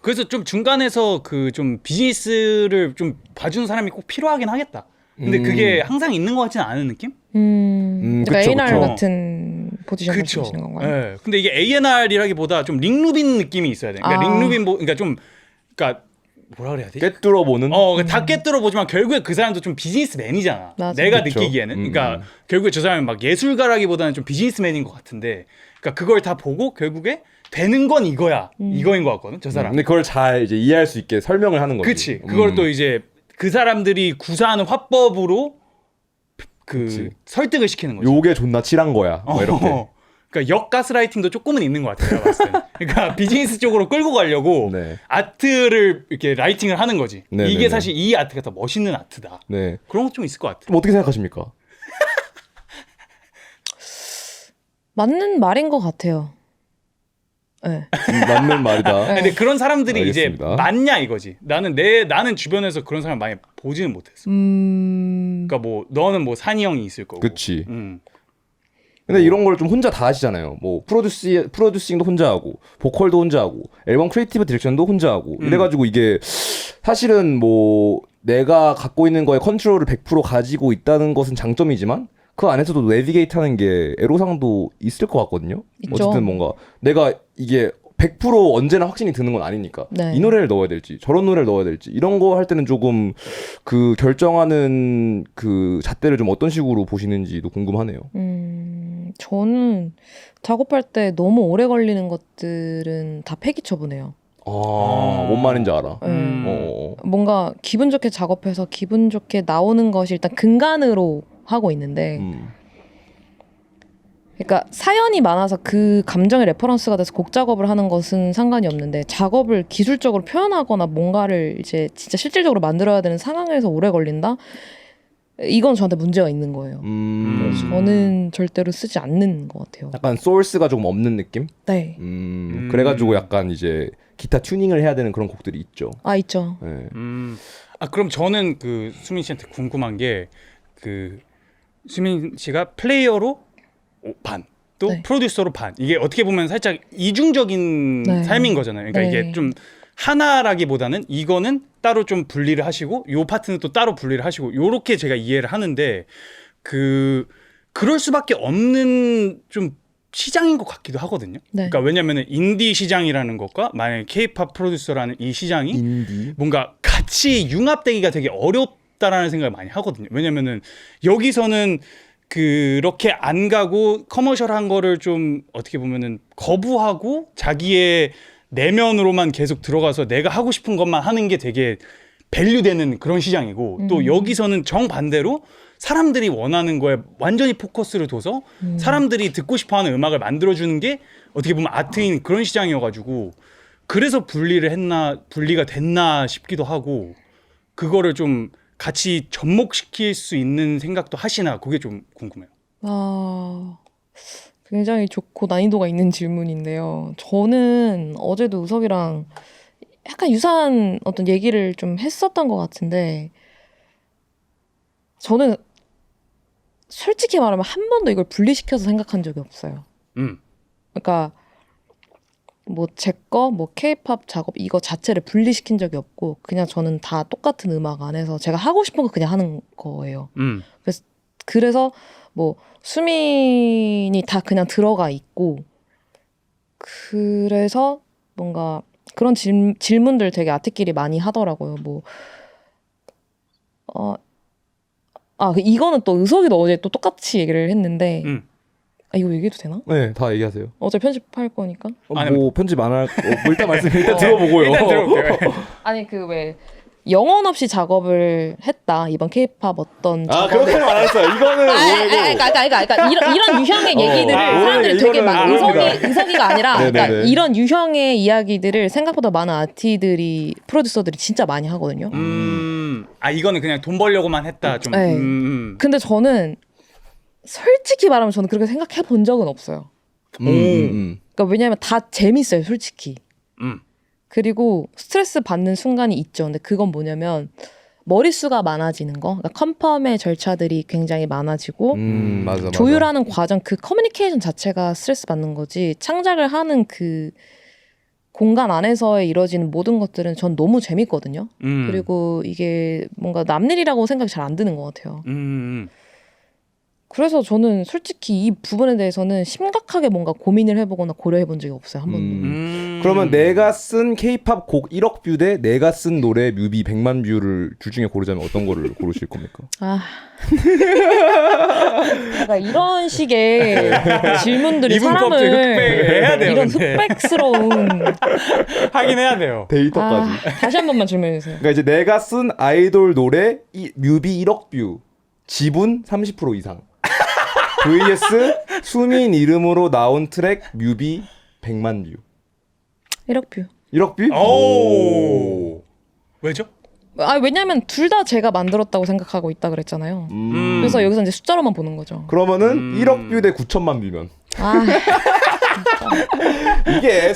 그래서 좀 중간에서 그 좀 비즈니스를 좀 봐주는 사람이 꼭 필요하긴 하겠다. 근데 그게 항상 있는 것 같지는 않은 느낌? 그러니까 그쵸, A&R 그쵸. 같은 포지션 말씀하시는 건가요? 예. 근데 이게 A&R이라기보다 좀 링루빈 느낌이 있어야 돼. 그러니까 링루빈 그러니까 좀 그러니까 뭐라 그래야 되지? 꿰뚫어보는 다 꿰뚫어 보지만 결국에 그 사람도 좀 비즈니스맨이잖아. 맞아. 내가 그쵸. 느끼기에는. 그러니까 결국에 저 사람은 막 예술가라기보다는 좀 비즈니스맨인 것 같은데, 그러니까 그걸 다 보고 결국에 되는 건 이거야. 이거인 것 같거든. 저 사람. 근데 그걸 잘 이제 이해할 수 있게 설명을 하는 거지. 그치. 그걸 또 이제 그 사람들이 구사하는 화법으로 그 그치. 설득을 시키는 거지. 요게 존나 칠한 거야. 뭐 이렇게. 그러니까 역가스라이팅도 조금은 있는 것 같아요. 봤을 때는. 그러니까 비즈니스 쪽으로 끌고 가려고 네. 아트를 이렇게 라이팅을 하는 거지. 네, 이게 네, 네. 사실 이 아트가 더 멋있는 아트다. 네. 그런 것 좀 있을 것 같아. 좀 어떻게 생각하십니까? 맞는 말인 것 같아요. 네. 맞는 말이다. 근데 그런 사람들이 알겠습니다. 이제 많냐 이거지. 나는 주변에서 그런 사람 많이 보지는 못했어. 그러니까 뭐 너는 뭐 산이 형이 있을 거고. 그치. 근데 이런 걸 좀 혼자 다 하시잖아요. 뭐 프로듀싱도 혼자 하고, 보컬도 혼자 하고, 앨범 크리에이티브 디렉션도 혼자 하고. 이래가지고 이게 사실은 뭐 내가 갖고 있는 거에 컨트롤을 100% 가지고 있다는 것은 장점이지만 그 안에서도 내비게이트하는 게 애로사항도 있을 것 같거든요. 있죠. 어쨌든 뭔가 내가 이게 100% 언제나 확신이 드는 건 아니니까 네. 이 노래를 넣어야 될지 저런 노래를 넣어야 될지 이런 거 할 때는 조금 그 결정하는 그 잣대를 좀 어떤 식으로 보시는지도 궁금하네요. 저는 작업할 때 너무 오래 걸리는 것들은 다 폐기 처분해요. 뭔 말인지 알아. 뭔가 기분 좋게 작업해서 기분 좋게 나오는 것이 일단 근간으로 하고 있는데 그러니까 사연이 많아서 그 감정의 레퍼런스가 돼서 곡 작업을 하는 것은 상관이 없는데 작업을 기술적으로 표현하거나 뭔가를 이제 진짜 실질적으로 만들어야 되는 상황에서 오래 걸린다? 이건 저한테 문제가 있는 거예요. 그래서 저는 절대로 쓰지 않는 것 같아요. 약간 소스가 조금 없는 느낌? 네. 그래가지고 약간 이제 기타 튜닝을 해야 되는 그런 곡들이 있죠. 아 있죠. 네. 그럼 저는 그 수민 씨한테 궁금한 게 그 수민 씨가 플레이어로 반, 또 네. 프로듀서로 반. 이게 어떻게 보면 살짝 이중적인 네. 삶인 거잖아요. 그러니까 네. 이게 좀 하나라기보다는 이거는 따로 좀 분리를 하시고 요 파트는 또 따로 분리를 하시고 요렇게 제가 이해를 하는데 그럴 수밖에 없는 좀 시장인 것 같기도 하거든요. 네. 그러니까 왜냐면은 인디 시장이라는 것과 만약에 K-팝 프로듀서라는 이 시장이 인디. 뭔가 같이 융합되기가 되게 어렵다라는 생각을 많이 하거든요. 왜냐면은 여기서는 그렇게 안 가고 커머셜한 거를 좀 어떻게 보면은 거부하고 자기의 내면으로만 계속 들어가서 내가 하고 싶은 것만 하는 게 되게 밸류되는 그런 시장이고 또 여기서는 정반대로 사람들이 원하는 거에 완전히 포커스를 둬서 사람들이 듣고 싶어하는 음악을 만들어주는 게 어떻게 보면 아트인 그런 시장이어가지고 그래서 분리가 됐나 싶기도 하고 그거를 좀 같이 접목시킬 수 있는 생각도 하시나 그게 좀 궁금해요. 굉장히 좋고 난이도가 있는 질문인데요. 저는 어제도 우석이랑 약간 유사한 어떤 얘기를 좀 했었던 것 같은데 저는 솔직히 말하면 한 번도 이걸 분리시켜서 생각한 적이 없어요. 그러니까 뭐 제 거, 뭐 K-팝 작업 이거 자체를 분리시킨 적이 없고 그냥 저는 다 똑같은 음악 안에서 제가 하고 싶은 거 그냥 하는 거예요. 그래서 뭐 수민이 다 그냥 들어가 있고 그래서 뭔가 그런 질문들 되게 아티끼리 많이 하더라고요. 이거는 또 의석이도 어제 또 똑같이 얘기를 했는데 이거 얘기해도 되나? 네, 다 얘기하세요. 어제 편집할 거니까. 뭐 편집 안 할 거. 뭐 일단 일단 들어보고요. 일단 들어볼게요. 아니 그 왜 영혼 없이 작업을 했다 이번 K-팝 어떤 작업을 그렇게는 안 했어요. 이거는 그러니까 이런 유형의 얘기들을 사람들이 되게 많이 의석이가 아니라 그러니까 이런 유형의 이야기들을 생각보다 많은 아티들이 프로듀서들이 진짜 많이 하거든요. 이거는 그냥 돈 벌려고만 했다 좀. 네. 근데 저는 솔직히 말하면 저는 그렇게 생각해 본 적은 없어요. 그러니까 왜냐하면 다 재밌어요, 솔직히. 그리고 스트레스 받는 순간이 있죠. 근데 그건 뭐냐면 머릿수가 많아지는 거. 그러니까 컨펌의 절차들이 굉장히 많아지고 맞아. 조율하는 과정, 그 커뮤니케이션 자체가 스트레스 받는 거지. 창작을 하는 그 공간 안에서 이루어지는 모든 것들은 전 너무 재밌거든요. 그리고 이게 뭔가 남일이라고 생각이 잘 안 드는 것 같아요. 그래서 저는 솔직히 이 부분에 대해서는 심각하게 뭔가 고민을 해보거나 고려해본 적이 없어요. 한 번도. 그러면 내가 쓴 K-팝 곡 1억 뷰 대 내가 쓴 노래 뮤비 100만 뷰를 둘 중에 고르자면 어떤 거를 고르실 겁니까? 그러니까 이런 식의 질문들이 이분 껍질 흑백해야 돼요, 이런 근데. 흑백스러운 하긴 해야 돼요. 데이터까지. 다시 한 번만 질문해주세요. 그러니까 이제 내가 쓴 아이돌 노래 뮤비 1억 뷰 지분 30% 이상 vs 수민 이름으로 나온 트랙 뮤비 100만 뷰. 1억 뷰. 1억 뷰? 오. 왜죠? 왜냐면 둘 다 제가 만들었다고 생각하고 있다 그랬잖아요. 그래서 여기서 이제 숫자로만 보는 거죠. 그러면은 1억 뷰 대 9천만 뷰면 아, 이게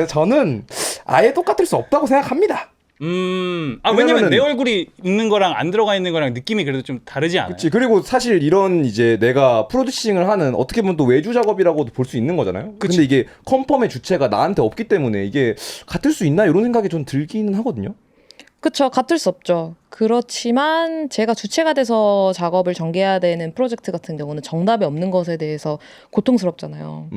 저는 아예 똑같을 수 없다고 생각합니다. 왜냐면 왜냐면은- 내 얼굴이 있는 거랑 안 들어가 있는 거랑 느낌이 그래도 좀 다르지 않아요? 그렇지. 그리고 사실 이런 이제 내가 프로듀싱을 하는 어떻게 보면 또 외주 작업이라고도 볼 수 있는 거잖아요. 그치. 근데 이게 컨펌의 주체가 나한테 없기 때문에 이게 같을 수 있나 이런 생각이 좀 들기는 하거든요. 그쵸. 같을 수 없죠. 그렇지만 제가 주체가 돼서 작업을 전개해야 되는 프로젝트 같은 경우는 정답이 없는 것에 대해서 고통스럽잖아요.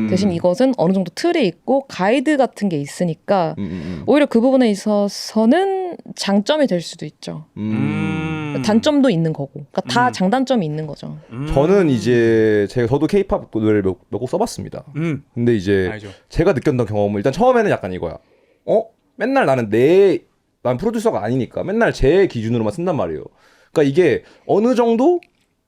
대신 이것은 어느 정도 틀이 있고 가이드 같은 게 있으니까 오히려 그 부분에 있어서는 장점이 될 수도 있죠. 단점도 있는 거고. 그러니까 다 장단점이 있는 거죠. 저는 이제 저도 K-팝 노래를 몇 곡 써봤습니다. 근데 이제 알죠. 제가 느꼈던 경험은 일단 처음에는 약간 이거야. 맨날 난 프로듀서가 아니니까 맨날 제 기준으로만 쓴단 말이에요. 그러니까 이게 어느 정도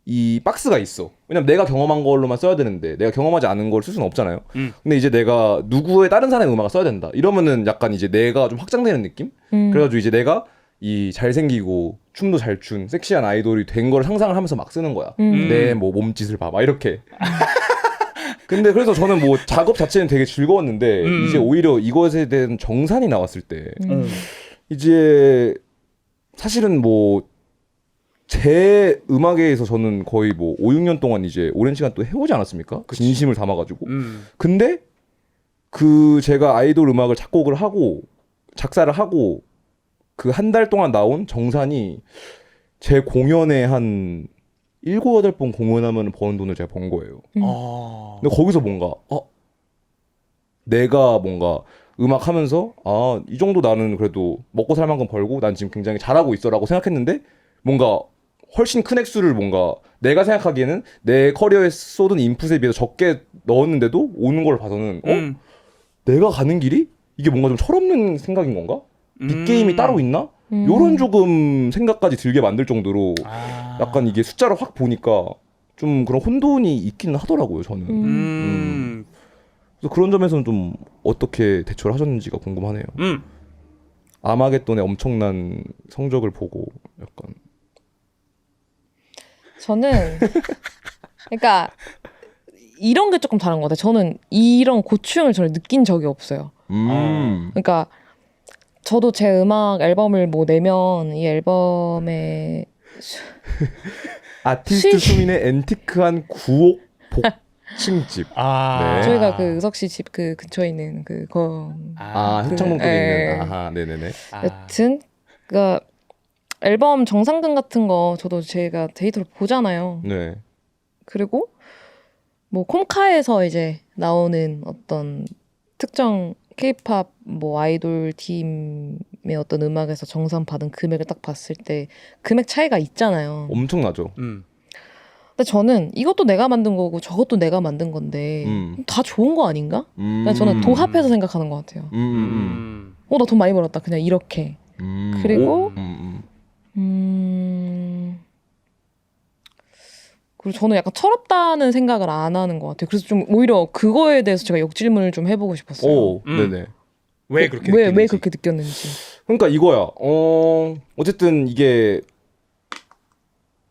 이 박스가 있어. 왜냐면 내가 경험한 걸로만 써야 되는데 내가 경험하지 않은 걸 쓸 수는 없잖아요. 근데 이제 내가 누구의 다른 사람의 음악을 써야 된다. 이러면은 약간 이제 내가 좀 확장되는 느낌? 그래가지고 이제 내가 이 잘생기고 춤도 잘 춘 섹시한 아이돌이 된 걸 상상을 하면서 막 쓰는 거야. 내 뭐 몸짓을 봐. 막 이렇게. 근데 그래서 저는 뭐 작업 자체는 되게 즐거웠는데 이제 오히려 이것에 대한 정산이 나왔을 때 이제 사실은 뭐 제 음악에서 저는 거의 뭐 5, 6년 동안 이제 오랜 시간 또 해오지 않았습니까? 진심을 담아가지고. 근데 그 제가 아이돌 음악을 작곡을 하고 작사를 하고 그 한 달 동안 나온 정산이 제 공연에 한 7, 8번 공연하면 버는 돈을 제가 번 거예요. 근데 거기서 뭔가 내가 뭔가 음악 하면서 이 정도 나는 그래도 먹고 살 만큼 벌고 난 지금 굉장히 잘하고 있어라고 생각했는데 뭔가 훨씬 큰 액수를 뭔가 내가 생각하기에는 내 커리어에 쏟은 인풋에 비해서 적게 넣었는데도 오는 걸 봐서는 내가 가는 길이 이게 뭔가 좀 철없는 생각인 건가? 빅게임이 따로 있나? 요런 조금 생각까지 들게 만들 정도로 약간 이게 숫자를 확 보니까 좀 그런 혼돈이 있기는 하더라고요, 저는. 그래서 그런 점에서는 좀 어떻게 대처를 하셨는지가 궁금하네요. 아마겟돈의 엄청난 성적을 보고 약간 저는 그러니까 이런 게 조금 다른 것 같아요. 저는 이런 고충을 전혀 느낀 적이 없어요. 그러니까 저도 제 음악 앨범을 뭐 내면 이 앨범에 아티스트 수민의 앤티크한 구옥 복층집. 네. 저희가 그 의석 씨 집 그 근처에 있는 그거 흥청동 쪽에 예. 있는. 아하, 네네네. 여튼 그러니까 앨범 정상근 같은 거 저도 제가 데이터로 보잖아요. 네. 그리고 뭐 콤카에서 이제 나오는 어떤 특정 K-팝 뭐 아이돌 팀의 어떤 음악에서 정산 받은 금액을 딱 봤을 때 금액 차이가 있잖아요. 엄청나죠. 근데 저는 이것도 내가 만든 거고 저것도 내가 만든 건데 다 좋은 거 아닌가? 그냥 저는 도합해서 생각하는 것 같아요. 나 돈 많이 벌었다. 그냥 이렇게. 그리고 그리고 저는 약간 철없다는 생각을 안 하는 것 같아요. 그래서 좀 오히려 그거에 대해서 제가 역질문을 좀 해보고 싶었어요. 오, 네네. 왜 그렇게 왜 느끼는지. 그렇게 느꼈는지. 그러니까 이거야. 어쨌든 이게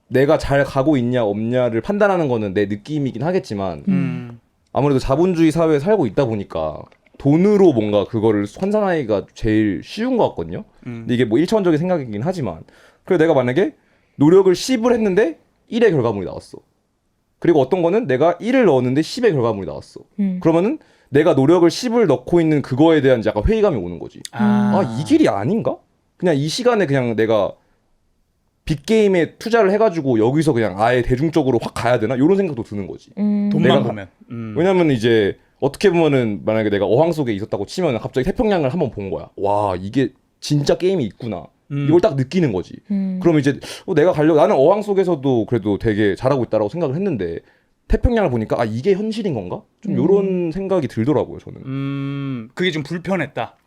내가 잘 가고 있냐 없냐를 판단하는 거는 내 느낌이긴 하겠지만 아무래도 자본주의 사회에 살고 있다 보니까 돈으로 뭔가 그거를 환산하기가 제일 쉬운 것 같거든요. 근데 이게 뭐 1차원적인 생각이긴 하지만 그래서 내가 만약에 노력을 10을 했는데 1의 결과물이 나왔어. 그리고 어떤 거는 내가 1을 넣었는데 10의 결과물이 나왔어. 그러면은 내가 노력을 10을 넣고 있는 그거에 대한 약간 회의감이 오는 거지. 이 길이 아닌가? 그냥 이 시간에 그냥 내가 빅게임에 투자를 해가지고 여기서 그냥 아예 대중적으로 확 가야 되나? 이런 생각도 드는 거지. 돈만 내가 보면. 왜냐면 이제 어떻게 보면은 만약에 내가 어항 속에 있었다고 치면 갑자기 태평양을 한번 본 거야. 와, 이게 진짜 게임이 있구나. 이걸 딱 느끼는 거지. 그럼 이제 내가 가려고 나는 어항 속에서도 그래도 되게 잘하고 있다라고 생각을 했는데 태평양을 보니까 이게 현실인 건가? 좀 이런 생각이 들더라고요, 저는. 그게 좀 불편했다.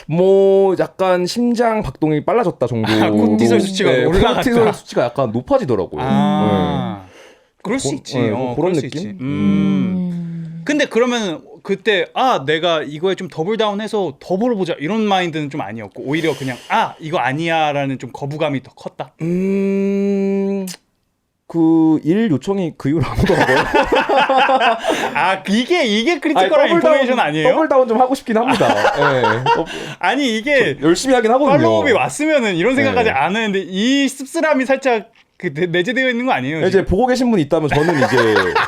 뭐 약간 심장 박동이 빨라졌다 정도. 코티솔 수치가 올라갔다. 코티솔 수치가 약간 높아지더라고요. 그럴 수 있지. 그런 그럴 수 느낌? 있지. 근데 그러면 그때 내가 이거에 좀 더블 다운해서 더 벌어보자 이런 마인드는 좀 아니었고 오히려 그냥 이거 아니야라는 좀 거부감이 더 컸다. 그 일 요청이 그 이후로 안 오더라고요. 아 이게 크리티컬한 인포메이션 아니에요? 더블다운 좀 하고 싶긴 합니다. 네. 아니 이게 열심히 하긴 하거든요. 팔로우업이 왔으면은 이런 생각까지 네. 안 하는데 이 씁쓸함이 살짝 그 내재되어 있는 거 아니에요? 이제 보고 계신 분 있다면 저는 이제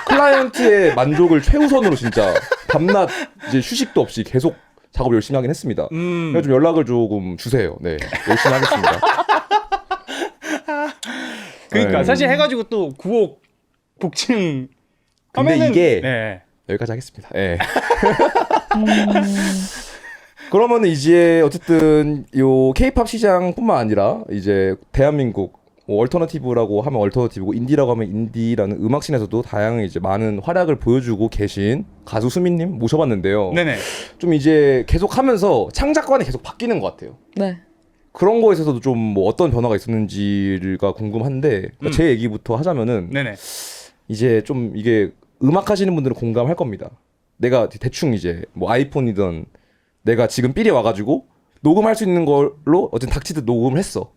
클라이언트의 만족을 최우선으로 진짜 밤낮 이제 휴식도 없이 계속 작업 열심히 하긴 했습니다. 그래서 좀 연락을 조금 주세요. 네, 열심히 하겠습니다. 그러니까 네. 사실 해가지고 또 9억 복층 근데 하면은 이게 네. 여기까지 하겠습니다. 예. 그러면 이제 어쨌든 요 K-팝 시장뿐만 아니라 이제 대한민국 뭐 얼터너티브라고 하면 얼터너티브고 인디라고 하면 인디라는 음악씬에서도 다양한 이제 많은 활약을 보여주고 계신 가수 수민님 모셔봤는데요. 네네. 좀 이제 계속 하면서 창작관이 계속 바뀌는 것 같아요. 네. 그런 거에서도 좀 뭐 어떤 변화가 있었는지가 궁금한데 그러니까 제 얘기부터 하자면은 네네. 이제 좀 이게 음악 하시는 분들은 공감할 겁니다. 내가 대충 이제 뭐 아이폰이든 내가 지금 삘이 와가지고 녹음할 수 있는 걸로 어쨌든 닥치듯 녹음을 했어.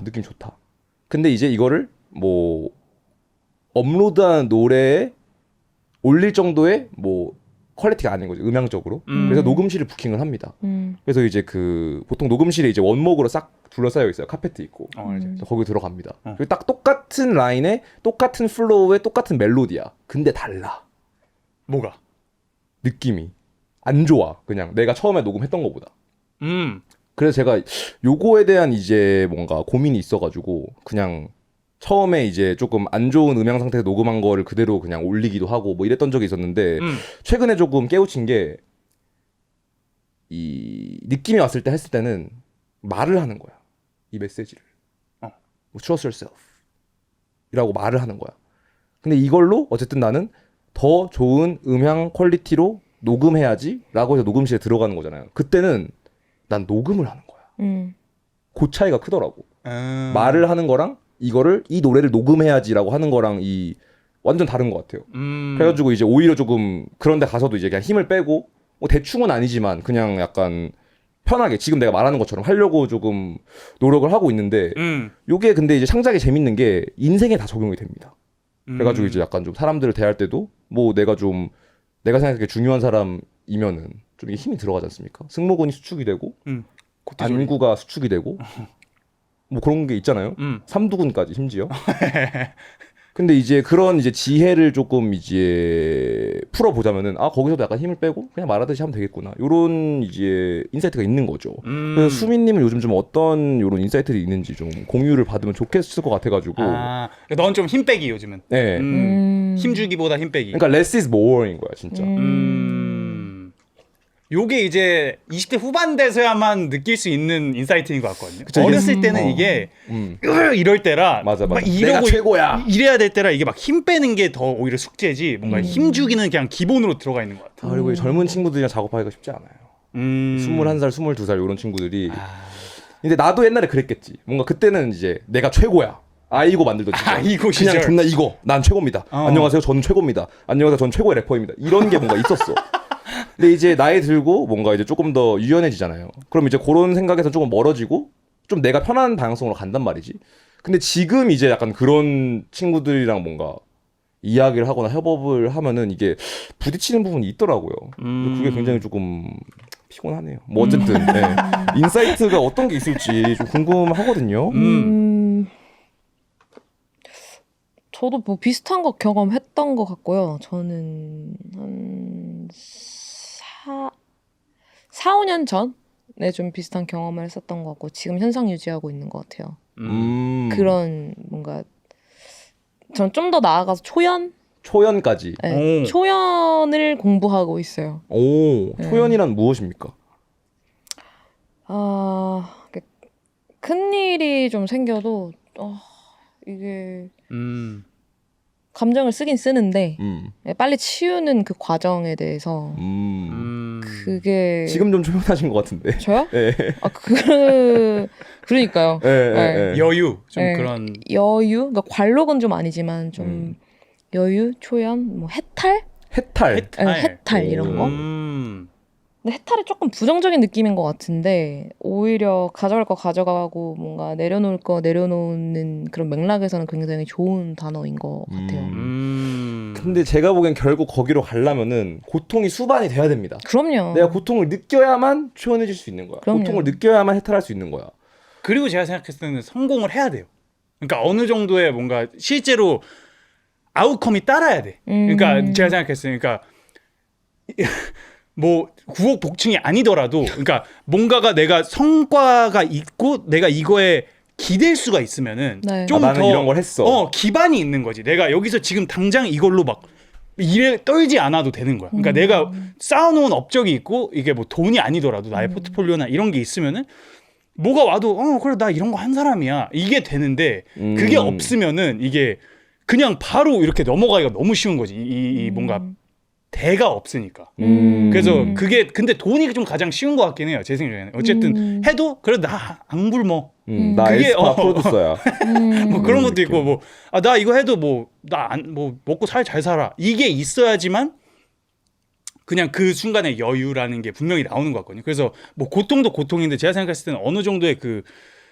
느낌 좋다. 근데 이제 이거를 뭐 업로드한 노래에 올릴 정도의 뭐 퀄리티가 아닌 거죠. 음향적으로. 그래서 녹음실을 부킹을 합니다. 그래서 이제 그 보통 녹음실에 이제 원목으로 싹 둘러싸여 있어요. 카페트 있고. 그래서 거기 들어갑니다. 그리고 딱 똑같은 라인에 똑같은 플로우에 똑같은 멜로디야. 근데 달라. 뭐가? 느낌이 안 좋아. 그냥 내가 처음에 녹음했던 거보다. 그래서 제가 요거에 대한 이제 뭔가 고민이 있어가지고 그냥 처음에 이제 조금 안 좋은 음향 상태에서 녹음한 거를 그대로 그냥 올리기도 하고 뭐 이랬던 적이 있었는데 최근에 조금 깨우친 게 이 느낌이 왔을 때 했을 때는 말을 하는 거야. 이 메시지를. 뭐 Trust yourself 이라고 말을 하는 거야. 근데 이걸로 어쨌든 나는 더 좋은 음향 퀄리티로 녹음해야지 라고 해서 녹음실에 들어가는 거잖아요. 그때는 난 녹음을 하는 거야. 그 차이가 크더라고. 말을 하는 거랑 이거를 이 노래를 녹음해야지라고 하는 거랑 이 완전 다른 것 같아요. 그래가지고 이제 오히려 조금 그런데 가서도 이제 그냥 힘을 빼고 뭐 대충은 아니지만 그냥 약간 편하게 지금 내가 말하는 것처럼 하려고 조금 노력을 하고 있는데 요게 근데 이제 창작이 재밌는 게 인생에 다 적용이 됩니다. 그래가지고 이제 약간 좀 사람들을 대할 때도 뭐 내가 생각하기에 중요한 사람이면은 좀 이게 힘이 들어가지 않습니까? 승모근이 수축이 되고 안구가 수축이 되고 뭐 그런 게 있잖아요. 삼두근까지 심지어. 근데 이제 그런 이제 지혜를 조금 이제 풀어보자면은 거기서도 약간 힘을 빼고 그냥 말하듯이 하면 되겠구나. 요런 이제 인사이트가 있는 거죠. 그래서 수민님은 요즘 좀 어떤 요런 인사이트들이 있는지 좀 공유를 받으면 좋겠을 것 같아가지고. 넌 좀 힘 빼기 요즘은. 네. 힘 주기보다 힘 빼기. 그러니까 less is more인 거야 진짜. 요게 이제 20대 후반 돼서야만 느낄 수 있는 인사이트인 것 같거든요. 그쵸, 어렸을 때는 이게 이럴 때라 맞아. 막 내가 최고야. 이래야 될 때라 이게 막 힘 빼는 게 더 오히려 숙제지 뭔가 힘 주기는 그냥 기본으로 들어가 있는 것 같아. 그리고 이 젊은 친구들이랑 작업하기가 쉽지 않아요. 21살, 22살 이런 친구들이. 근데 나도 옛날에 그랬겠지. 뭔가 그때는 이제 내가 최고야. 아이고 만들던 진짜. 아이고 그냥 시절. 존나 이거. 난 최고입니다. 안녕하세요. 저는 최고입니다. 안녕하세요. 저는 최고의 래퍼입니다. 이런 게 뭔가 있었어. 근데 이제 나이 들고 뭔가 이제 조금 더 유연해지잖아요. 그럼 이제 그런 생각에서 조금 멀어지고 좀 내가 편한 방향성으로 간단 말이지. 근데 지금 이제 약간 그런 친구들이랑 뭔가 이야기를 하거나 협업을 하면은 이게 부딪히는 부분이 있더라고요. 그게 굉장히 조금 피곤하네요. 뭐 어쨌든 네. 인사이트가 어떤 게 있을지 좀 궁금하거든요. 저도 뭐 비슷한 거 경험했던 것 같고요. 저는 한 4, 5년 전에 좀 비슷한 경험을 했었던 것 같고 지금 현상 유지하고 있는 것 같아요. 그런 뭔가 전 좀 더 나아가서 초연까지. 네, 초연을 공부하고 있어요. 초연이란 무엇입니까? 큰 일이 좀 생겨도 이게 감정을 쓰긴 쓰는데 빨리 치우는 그 과정에 대해서 그게 지금 좀 초연하신 것 같은데. 저요? 네. 그러니까요. 네. 여유 좀 네. 그런 여유, 그러니까 관록은 좀 아니지만 좀 여유, 초연, 뭐 해탈 해탈. 이런 거. 근데 해탈이 조금 부정적인 느낌인 것 같은데 오히려 가져갈 거 가져가고 뭔가 내려놓을 거 내려놓는 그런 맥락에서는 굉장히 좋은 단어인 것 같아요. 근데 제가 보기엔 결국 거기로 가려면은 고통이 수반이 돼야 됩니다. 그럼요. 내가 고통을 느껴야만 초연해질 수 있는 거야. 그럼요. 고통을 느껴야만 해탈할 수 있는 거야. 그리고 제가 생각했을 때는 성공을 해야 돼요. 그러니까 어느 정도의 뭔가 실제로 아웃컴이 따라야 돼. 그러니까 제가 생각했어요. 그러니까 뭐 구억 복층이 아니더라도 그러니까 뭔가가 내가 성과가 있고 내가 이거에 기댈 수가 있으면은 네. 좀 나는 더 이런 걸 했어. 기반이 있는 거지. 내가 여기서 지금 당장 이걸로 막 일에 떨지 않아도 되는 거야. 그러니까 내가 쌓아놓은 업적이 있고 이게 뭐 돈이 아니더라도 나의 포트폴리오나 이런 게 있으면은 뭐가 와도 그래 나 이런 거 한 사람이야 이게 되는데 그게 없으면은 이게 그냥 바로 이렇게 넘어가기가 너무 쉬운 거지. 이 뭔가 대가 없으니까. 그래서 그게 근데 돈이 좀 가장 쉬운 것 같긴 해요. 제 생각에는. 어쨌든 해도 그래 나 안 굶어. 나 그게, 에스파 프로듀서야. 뭐 그런 것도 있고 뭐 나 이거 해도 뭐 나 뭐 먹고 잘 살아 이게 있어야지만 그냥 그 순간의 여유라는 게 분명히 나오는 것 같거든요. 그래서 뭐 고통도 고통인데 제가 생각했을 때는 어느 정도의 그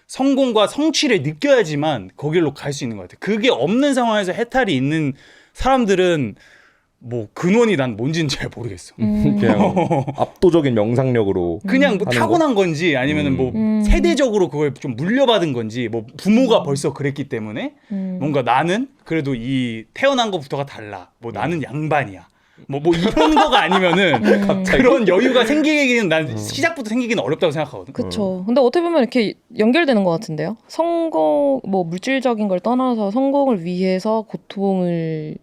성공과 성취를 느껴야지만 거길로 갈 수 있는 것 같아요. 그게 없는 상황에서 해탈이 있는 사람들은 뭐 근원이 난 뭔지는 잘 모르겠어. 그냥 압도적인 명상력으로 그냥 뭐 하는 타고난 건지 아니면은 뭐 세대적으로 그걸 좀 물려받은 건지 뭐 부모가 벌써 그랬기 때문에 뭔가 나는 그래도 이 태어난 것부터가 달라. 뭐 나는 양반이야. 뭐 이런 거가 아니면은 그런 여유가 생기기는 난 시작부터 생기기는 어렵다고 생각하거든. 그렇죠. 근데 어떻게 보면 이렇게 연결되는 것 같은데요. 성공, 뭐 물질적인 걸 떠나서 성공을 위해서 고통을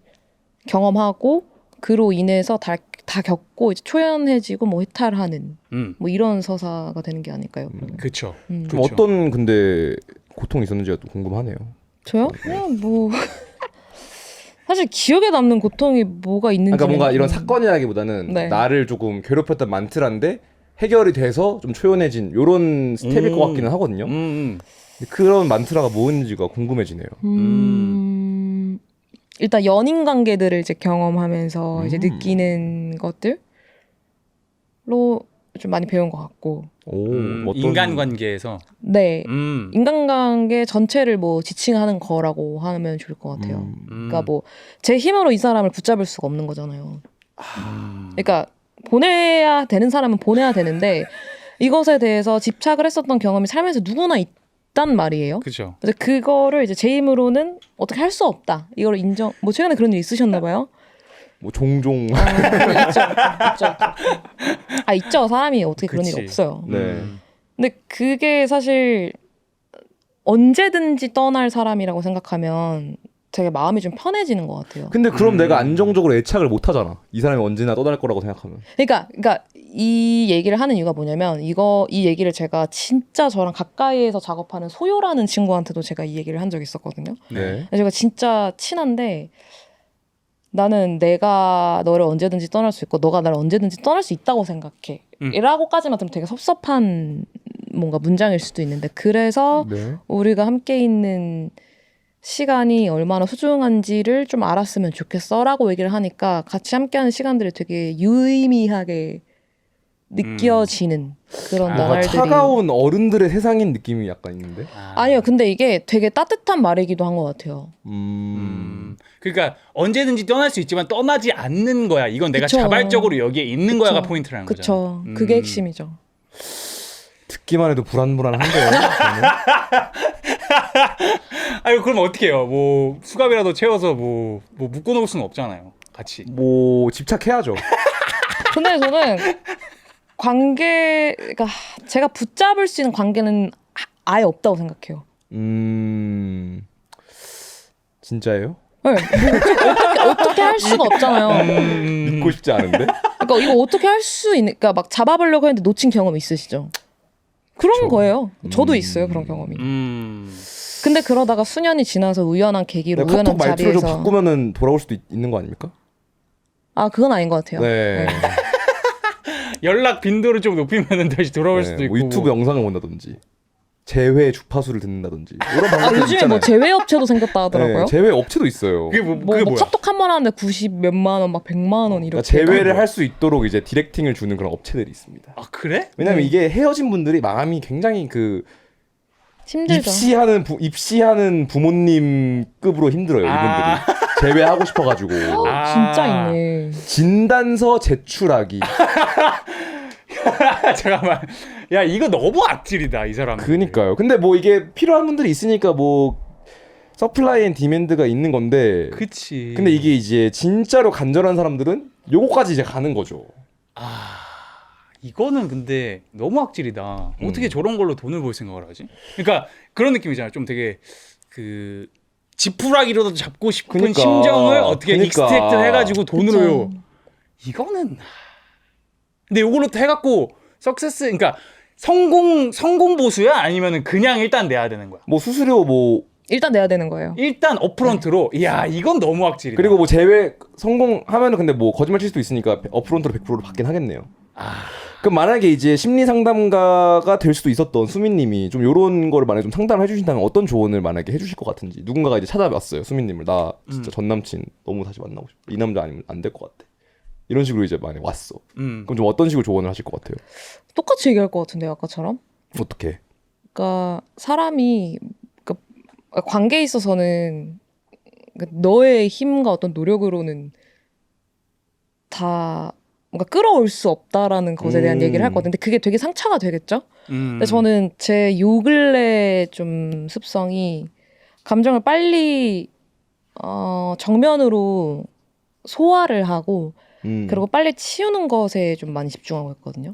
경험하고 그로 인해서 다 겪고 이제 초연해지고 뭐 해탈하는 뭐 이런 서사가 되는 게 아닐까요? 그렇죠. 좀 어떤 근데 고통이 있었는지가 또 궁금하네요. 저요? 그냥 뭐 사실 기억에 남는 고통이 뭐가 있는지 그러니까 뭔가 이런 사건이라기보다는 네. 나를 조금 괴롭혔던 만트라인데 해결이 돼서 좀 초연해진 요런 스텝일 것 같기는 하거든요. 근데 그런 만트라가 뭐였는지가 궁금해지네요. 일단 연인 관계들을 이제 경험하면서 이제 느끼는 것들로 좀 많이 배운 것 같고. 어떤 인간관계에서 네. 인간관계 전체를 뭐 지칭하는 거라고 하면 좋을 것 같아요. 그러니까 뭐 제 힘으로 이 사람을 붙잡을 수가 없는 거잖아요. 그러니까 보내야 되는 사람은 보내야 되는데 이것에 대해서 집착을 했었던 경험이 삶에서 누구나 있단 말이에요. 그렇죠. 그래서 그거를 이제 제 힘으로는 어떻게 할 수 없다. 이걸 인정. 뭐 최근에 그런 일 있으셨나 봐요. 뭐 종종 있죠. 있죠. 사람이 어떻게 그런 그치. 일이 없어요. 네. 근데 그게 사실 언제든지 떠날 사람이라고 생각하면 되게 마음이 좀 편해지는 것 같아요. 근데 그럼 내가 안정적으로 애착을 못 하잖아. 이 사람이 언제나 떠날 거라고 생각하면. 그러니까 이 얘기를 하는 이유가 뭐냐면 이 얘기를 제가 진짜 저랑 가까이에서 작업하는 소요라는 친구한테도 제가 이 얘기를 한 적이 있었거든요. 네. 제가 진짜 친한데 나는 내가 너를 언제든지 떠날 수 있고 너가 나를 언제든지 떠날 수 있다고 생각해. 이라고까지만 들으면 되게 섭섭한 뭔가 문장일 수도 있는데 그래서 네. 우리가 함께 있는 시간이 얼마나 소중한지를 좀 알았으면 좋겠어라고 얘기를 하니까 같이 함께하는 시간들이 되게 유의미하게 느껴지는 그런 뭔가 나날들이 차가운 어른들의 세상인 느낌이 약간 있는데. 아니요 근데 이게 되게 따뜻한 말이기도 한 것 같아요. 그러니까 언제든지 떠날 수 있지만 떠나지 않는 거야. 이건 내가 그쵸. 자발적으로 여기에 있는 그쵸. 거야가 포인트라는 거죠. 그쵸. 그게 핵심이죠. 듣기만 해도 불안불안한데요. 저는. 아유 그럼 어떻게 해요? 뭐 수갑이라도 채워서 뭐 묶어놓을 수는 없잖아요. 같이. 뭐 집착해야죠. 근데 저는 관계가 제가 붙잡을 수 있는 관계는 아예 없다고 생각해요. 진짜예요? 네, 뭐 어떻게 할 수가 없잖아요. 믿고 싶지 않은데. 그러니까 이거 어떻게 할 수 있는? 그러니까 막 잡아보려고 했는데 놓친 경험 있으시죠? 그런 그쵸. 거예요. 저도 있어요 그런 경험이. 근데 그러다가 수년이 지나서 우연한 계기로 카톡 우연한 말투를 좀 자리에서 바꾸면은 돌아올 수도 있는 거 아닙니까? 그건 아닌 것 같아요. 네. 연락 빈도를 좀 높이면 다시 돌아올 수도 네. 있고. 뭐 유튜브 영상을 본다든지. 제외 주파수를 듣는다든지 이런 방법이 요즘에 있잖아요. 뭐 제외업체도 생겼다 하더라고요. 네, 제외 업체도 있어요. 그게 뭐 뭐 그게 뭐야? 카톡 한 번 하는데 90 몇만 원, 막 100만 원 그러니까 이렇게. 제외를 할 수 있도록 이제 디렉팅을 주는 그런 업체들이 있습니다. 아 그래? 왜냐면 네. 이게 헤어진 분들이 마음이 굉장히 그 힘들죠. 입시하는 부모님급으로 힘들어요. 아. 이분들이 제외하고 싶어가지고 아. 진짜 있네. 진단서 제출하기. 잠깐만. 야 이거 너무 악질이다 이 사람. 그니까요. 근데 뭐 이게 필요한 분들이 있으니까 뭐 서플라이 앤 디맨드가 있는 건데. 그치. 근데 이게 이제 진짜로 간절한 사람들은 요거까지 이제 가는 거죠. 이거는 근데 너무 악질이다. 어떻게 저런 걸로 돈을 벌 생각을 하지? 그러니까 그런 느낌이잖아. 좀 되게 그 지푸라기로도 잡고 싶은 그러니까. 심정을 어떻게 그러니까. 익스트랙트 해가지고 돈으로요. 그쵸. 이거는 근데 요걸로 또 해갖고 석세스 그러니까 성공 보수야 아니면은 그냥 일단 내야 되는 거야. 뭐 수수료 뭐 일단 내야 되는 거예요. 일단 업프런트로 이야 이건 너무 악질이다. 그리고 뭐 제외 성공하면은 근데 뭐 거짓말 칠 수도 있으니까 업프론트로 100%를 받긴 하겠네요. 그럼 만약에 이제 심리 상담가가 될 수도 있었던 수민님이 좀 요런 거를 만약에 좀 상담을 해주신다면 어떤 조언을 만약에 해주실 것 같은지. 누군가가 이제 찾아왔어요 수민님을. 나 진짜 전 남친 너무 다시 만나고 싶어. 이 남자 아니면 안 될 것 같아. 이런 식으로 이제 만약에 왔어. 그럼 좀 어떤 식으로 조언을 하실 것 같아요? 똑같이 얘기할 것 같은데요, 아까처럼. 어떻게? 그러니까 사람이 그러니까 관계에 있어서는 그러니까 너의 힘과 어떤 노력으로는 다 뭔가 끌어올 수 없다라는 것에 대한 얘기를 할 것 같은데 그게 되게 상처가 되겠죠? 근데 저는 제 요 근래 좀 습성이 감정을 빨리 정면으로 소화를 하고 그리고 빨리 치우는 것에 좀 많이 집중하고 있거든요.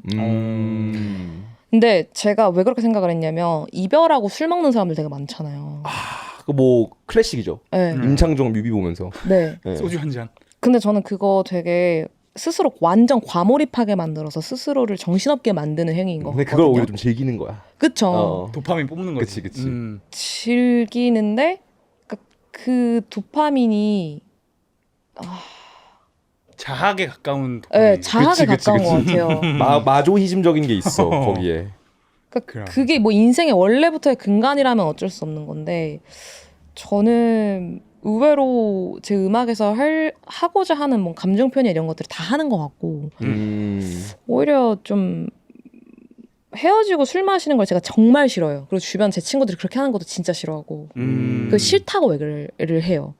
근데 제가 왜 그렇게 생각을 했냐면 이별하고 술 먹는 사람들 되게 많잖아요. 그 뭐 클래식이죠. 네. 임창정 뮤비 보면서. 네. 네. 소주 한 잔. 근데 저는 그거 되게 스스로 완전 과몰입하게 만들어서 스스로를 정신없게 만드는 행위인 것 근데 같거든요. 그걸 오히려 좀 즐기는 거야. 그쵸. 도파민 뽑는 거지. 그치. 즐기는데 그 도파민이 자학에 가까운 도파민. 네, 자학에 그치. 가까운 것 같아요. 마조히즘적인 게 있어 거기에. 그러니까 그게 뭐 인생의 원래부터의 근간이라면 어쩔 수 없는 건데 저는 의외로 제 음악에서 하고자 하는 뭐 감정 표현 이런 것들을 다 하는 것 같고 오히려 좀 헤어지고 술 마시는 걸 제가 정말 싫어요. 그리고 주변 제 친구들이 그렇게 하는 것도 진짜 싫어하고 그 싫다고 얘기를 해요.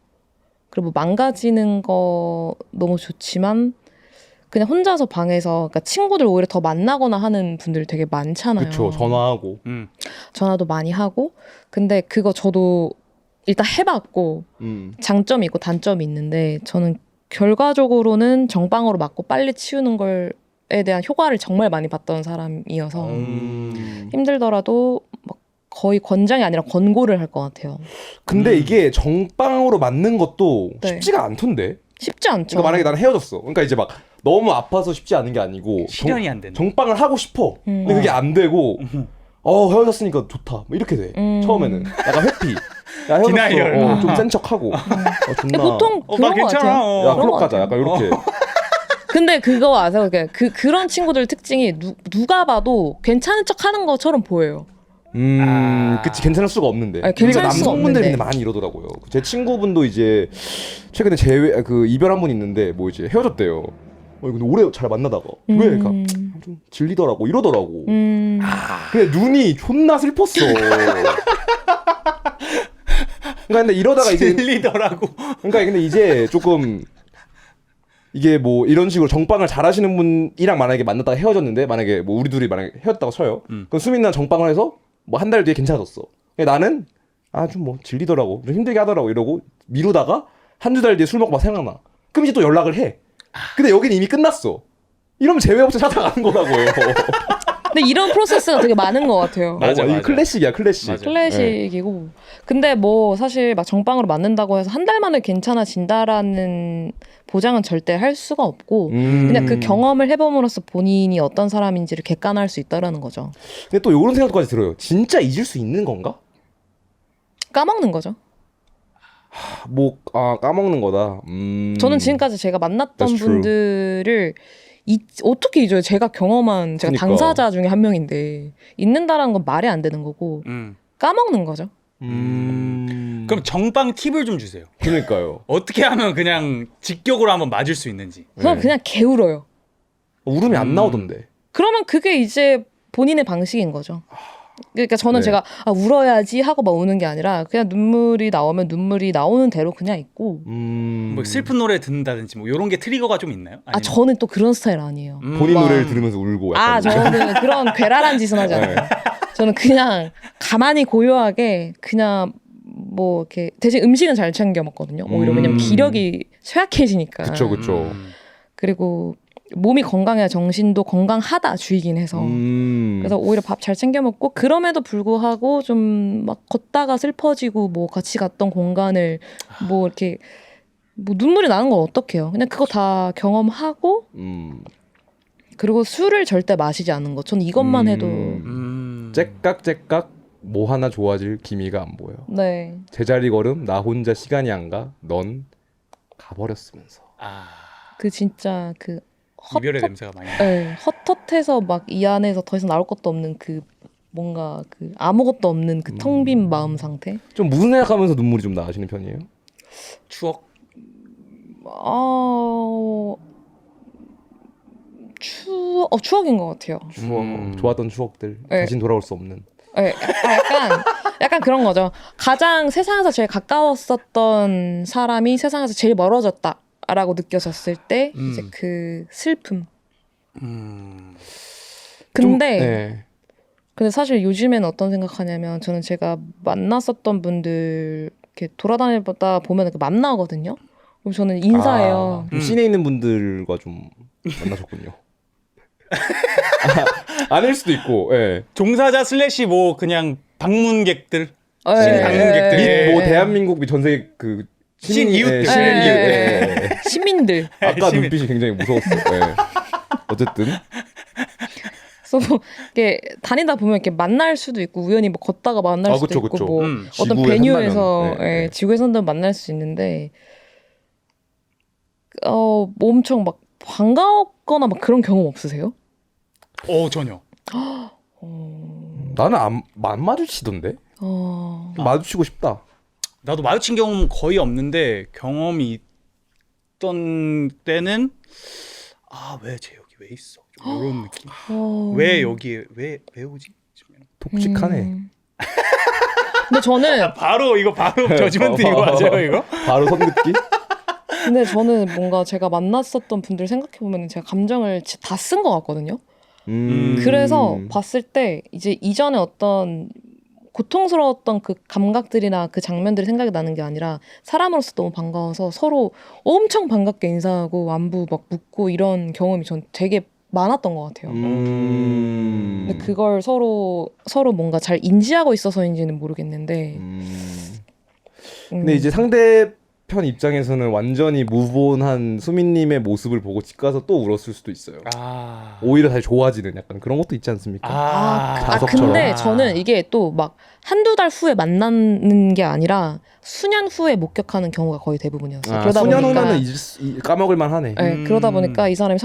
그리고 뭐 망가지는 거 너무 좋지만 그냥 혼자서 방에서 그러니까 친구들 오히려 더 만나거나 하는 분들 되게 많잖아요. 그렇죠. 전화하고. 전화도 많이 하고 근데 그거 저도 일단 해봤고 장점이 있고 단점이 있는데 저는 결과적으로는 정방으로 맞고 빨리 치우는 걸에 대한 효과를 정말 많이 봤던 사람이어서 힘들더라도 막 거의 권장이 아니라 권고를 할 것 같아요. 근데 이게 정방으로 맞는 것도 네. 쉽지가 않던데. 쉽지 않죠. 그러니까 만약에 나는 헤어졌어. 그러니까 이제 막 너무 아파서 쉽지 않은 게 아니고 실현이 안 된다. 정방을 하고 싶어. 근데 그게 안 되고 헤어졌으니까 좋다. 뭐 이렇게 돼. 처음에는 약간 회피. 야 디나이얼. 헤어졌어. 좀 센 척하고. 근데 존나. 보통 나 그런 것 괜찮아. 같아요. 야 그런 클럽 것 가자. 같아요. 약간 이렇게. 근데 그거 아세요? 그런 친구들 특징이 누가 봐도 괜찮은 척하는 것처럼 보여요. 그치 괜찮을 수가 없는데. 아니, 그러니까 괜찮을 수가 남성분들이 없는데. 근데 많이 이러더라고요. 제 친구분도 이제 최근에 이별한 분 있는데 뭐 이제 헤어졌대요. 근데 오래 잘 만나다가 왜? 그러니까 좀 질리더라고 이러더라고. 근데 눈이 존나 슬펐어. 그러니까 근데 이러다가 이제 질리더라고. 그러니까 근데 이제 조금 이게 뭐 이런 식으로 정방을 잘하시는 분이랑 만약에 만났다가 헤어졌는데 만약에 뭐 우리 둘이 만약에 헤어졌다고 쳐요. 그럼 수민이랑 정방을 해서 뭐 한 달 뒤에 괜찮아졌어. 근데 나는 좀 뭐 질리더라고 좀 힘들게 하더라고 이러고 미루다가 한두 달 뒤에 술 먹고 막 생각나. 그럼 이제 또 연락을 해. 근데 여기는 이미 끝났어. 이러면 제외업체 찾아가는 거라고요. 근데 이런 프로세스가 되게 많은 것 같아요. 맞아. 이게 클래식이야 클래식. 맞아. 클래식이고 근데 뭐 사실 막 정방으로 맞는다고 해서 한 달 만에 괜찮아진다라는 보장은 절대 할 수가 없고 그냥 그 경험을 해봄으로써 본인이 어떤 사람인지를 객관화할 수 있다라는 거죠. 근데 또 이런 생각까지 들어요. 진짜 잊을 수 있는 건가? 까먹는 거죠. 까먹는 거다. 저는 지금까지 제가 만났던 That's true. 분들을 어떻게 잊어요? 제가 경험한 제가 그러니까. 당사자 중에 한 명인데 잊는다라는 건 말이 안 되는 거고 까먹는 거죠. 그럼 정방 팁을 좀 주세요. 그러니까요. 어떻게 하면 그냥 직격으로 한번 맞을 수 있는지. 그럼 네. 그냥 게을어요. 울음이 안 나오던데. 그러면 그게 이제 본인의 방식인 거죠. 그러니까 저는 네. 제가 울어야지 하고 막 우는 게 아니라 그냥 눈물이 나오면 눈물이 나오는 대로 그냥 있고. 뭐 슬픈 노래 듣는다든지 뭐 이런 게 트리거가 좀 있나요? 아 저는 또 그런 스타일 아니에요. 본인 막- 노래를 들으면서 울고 약간. 아 저는 그런 괴랄한 짓은 하지 않아요. 네. 저는 그냥 가만히 고요하게 그냥 뭐 이렇게 대신 음식은 잘 챙겨 먹거든요. 오히려 왜냐면 기력이 쇠약해지니까. 그쵸. 그리고 몸이 건강해야 정신도 건강하다 주의긴 해서. 그래서 오히려 밥 잘 챙겨 먹고 그럼에도 불구하고 좀 막 걷다가 슬퍼지고 뭐 같이 갔던 공간을 뭐 이렇게 뭐 눈물이 나는 건 어떡해요. 그냥 그거 다 경험하고 그리고 술을 절대 마시지 않는 것. 전 이것만 해도 째깍째깍 뭐 하나 좋아질 기미가 안 보여. 네. 제자리 걸음 나 혼자 시간이 안 가. 넌 가버렸으면서. 그 진짜 그 이별의 냄새가 많이 나. 네, 헛헛해서 막 이 안에서 더 이상 나올 것도 없는 그 뭔가 그 아무것도 없는 그 텅 빈 마음 상태. 좀 무슨 생각하면서 눈물이 좀 나시는 편이에요? 추억. 추억인 것 같아요. 추억, 좋았던 추억들 네. 다신 돌아올 수 없는. 네, 약간 그런 거죠. 가장 세상에서 제일 가까웠었던 사람이 세상에서 제일 멀어졌다라고 느껴졌을 때 이제 그 슬픔. 근데 네. 근데 사실 요즘에는 어떤 생각하냐면 저는 제가 만났었던 분들 이렇게 돌아다니다 보면 만나거든요. 그럼 저는 인사해요. 좀 씬에 있는 분들과 좀 만나셨군요. 아닐 수도 있고. 예. 종사자 슬래시 뭐 그냥 방문객들. 네. 신 방문객들이. 네. 뭐 대한민국 전 세계 그 신 이웃들. 신 이웃. 네. 예. 시민들. 아까 시민. 눈빛이 굉장히 무서웠어. 예. 어쨌든 그래서 이렇게 다니다 보면 이렇게 만날 수도 있고 우연히 뭐 걷다가 만날 수도 그쵸, 있고 그쵸. 뭐 어떤 지구에 베뉴에서 산다면, 네, 네. 지구에 산다면 만날 수 있는데 뭐 엄청 막 반가웠거나 막 그런 경험 없으세요? 전혀. 나는 안 마주치던데. 좀 마주치고 싶다. 나도 마주친 경험 거의 없는데 경험이 있던 때는 왜 쟤 여기 왜 있어? 좀 이런 느낌. 왜 여기에 왜 오지? 독직하네. 근데 저는 바로 저지먼트 이거 맞아요 이거? 바로 선긋기? 근데 저는 뭔가 제가 만났었던 분들 생각해 보면 제가 감정을 다 쓴 것 같거든요. 그래서 봤을 때 이제 이전에 어떤 고통스러웠던 그 감각들이나 그 장면들이 생각이 나는 게 아니라 사람으로서 너무 반가워서 서로 엄청 반갑게 인사하고 안부 막 묻고 이런 경험이 전 되게 많았던 것 같아요. 근데 그걸 서로 뭔가 잘 인지하고 있어서인지는 모르겠는데. 근데 이제 상대편 입장에서는 완전히 무본한 수민님의 모습을 보고 집 가서 또 울었을 수도 있어요. 오히려 다시 좋아지는 약간 그런 것도 있지 않습니까? 자석처럼. 근데 저는 이게 또 막 한두 달 후에 만나는 게 아니라 수년 후에 목격하는 경우가 거의 대부분이었어요. 그러다 수년 보니까 후면은 까먹을만 하네. 네, 그러다 보니까 이 사람이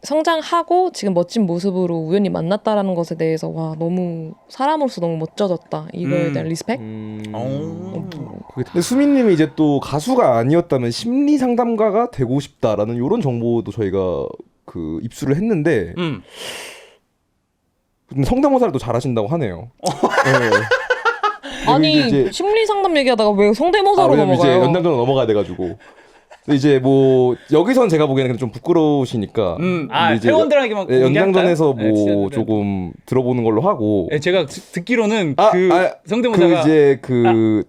성장하고 지금 멋진 모습으로 우연히 만났다라는 것에 대해서 와 너무 사람으로서 너무 멋져졌다. 이거에 대한 리스펙? 근데 수민님이 이제 또 가수가 아니었다면 심리 상담가가 되고 싶다라는 이런 정보도 저희가 그 입수를 했는데 근데 성대모사를 또 잘하신다고 하네요. 네. 아니 이제- 심리 상담 얘기하다가 왜 성대모사로 왜냐면 이제 넘어가요? 연장전으로 넘어가야 돼가지고. 근데 이제 뭐 여기선 제가 보기에는 좀 부끄러우시니까. 근데 이제 회원들에게만 연장전에서 공개할까요? 뭐 네, 조금 들어보는 걸로 하고. 네, 제가 듣기로는 성대모사가 그 이제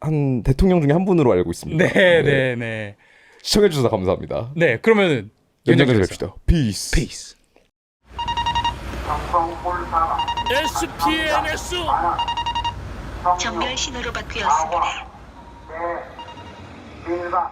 한 대통령 중에 한 분으로 알고 있습니다. 네. 시청해 주셔서 감사합니다. 네, 그러면은 연장전 갑시다. 피스. 피스. SPNS 정멸 신호로 바뀌었습니다. 일반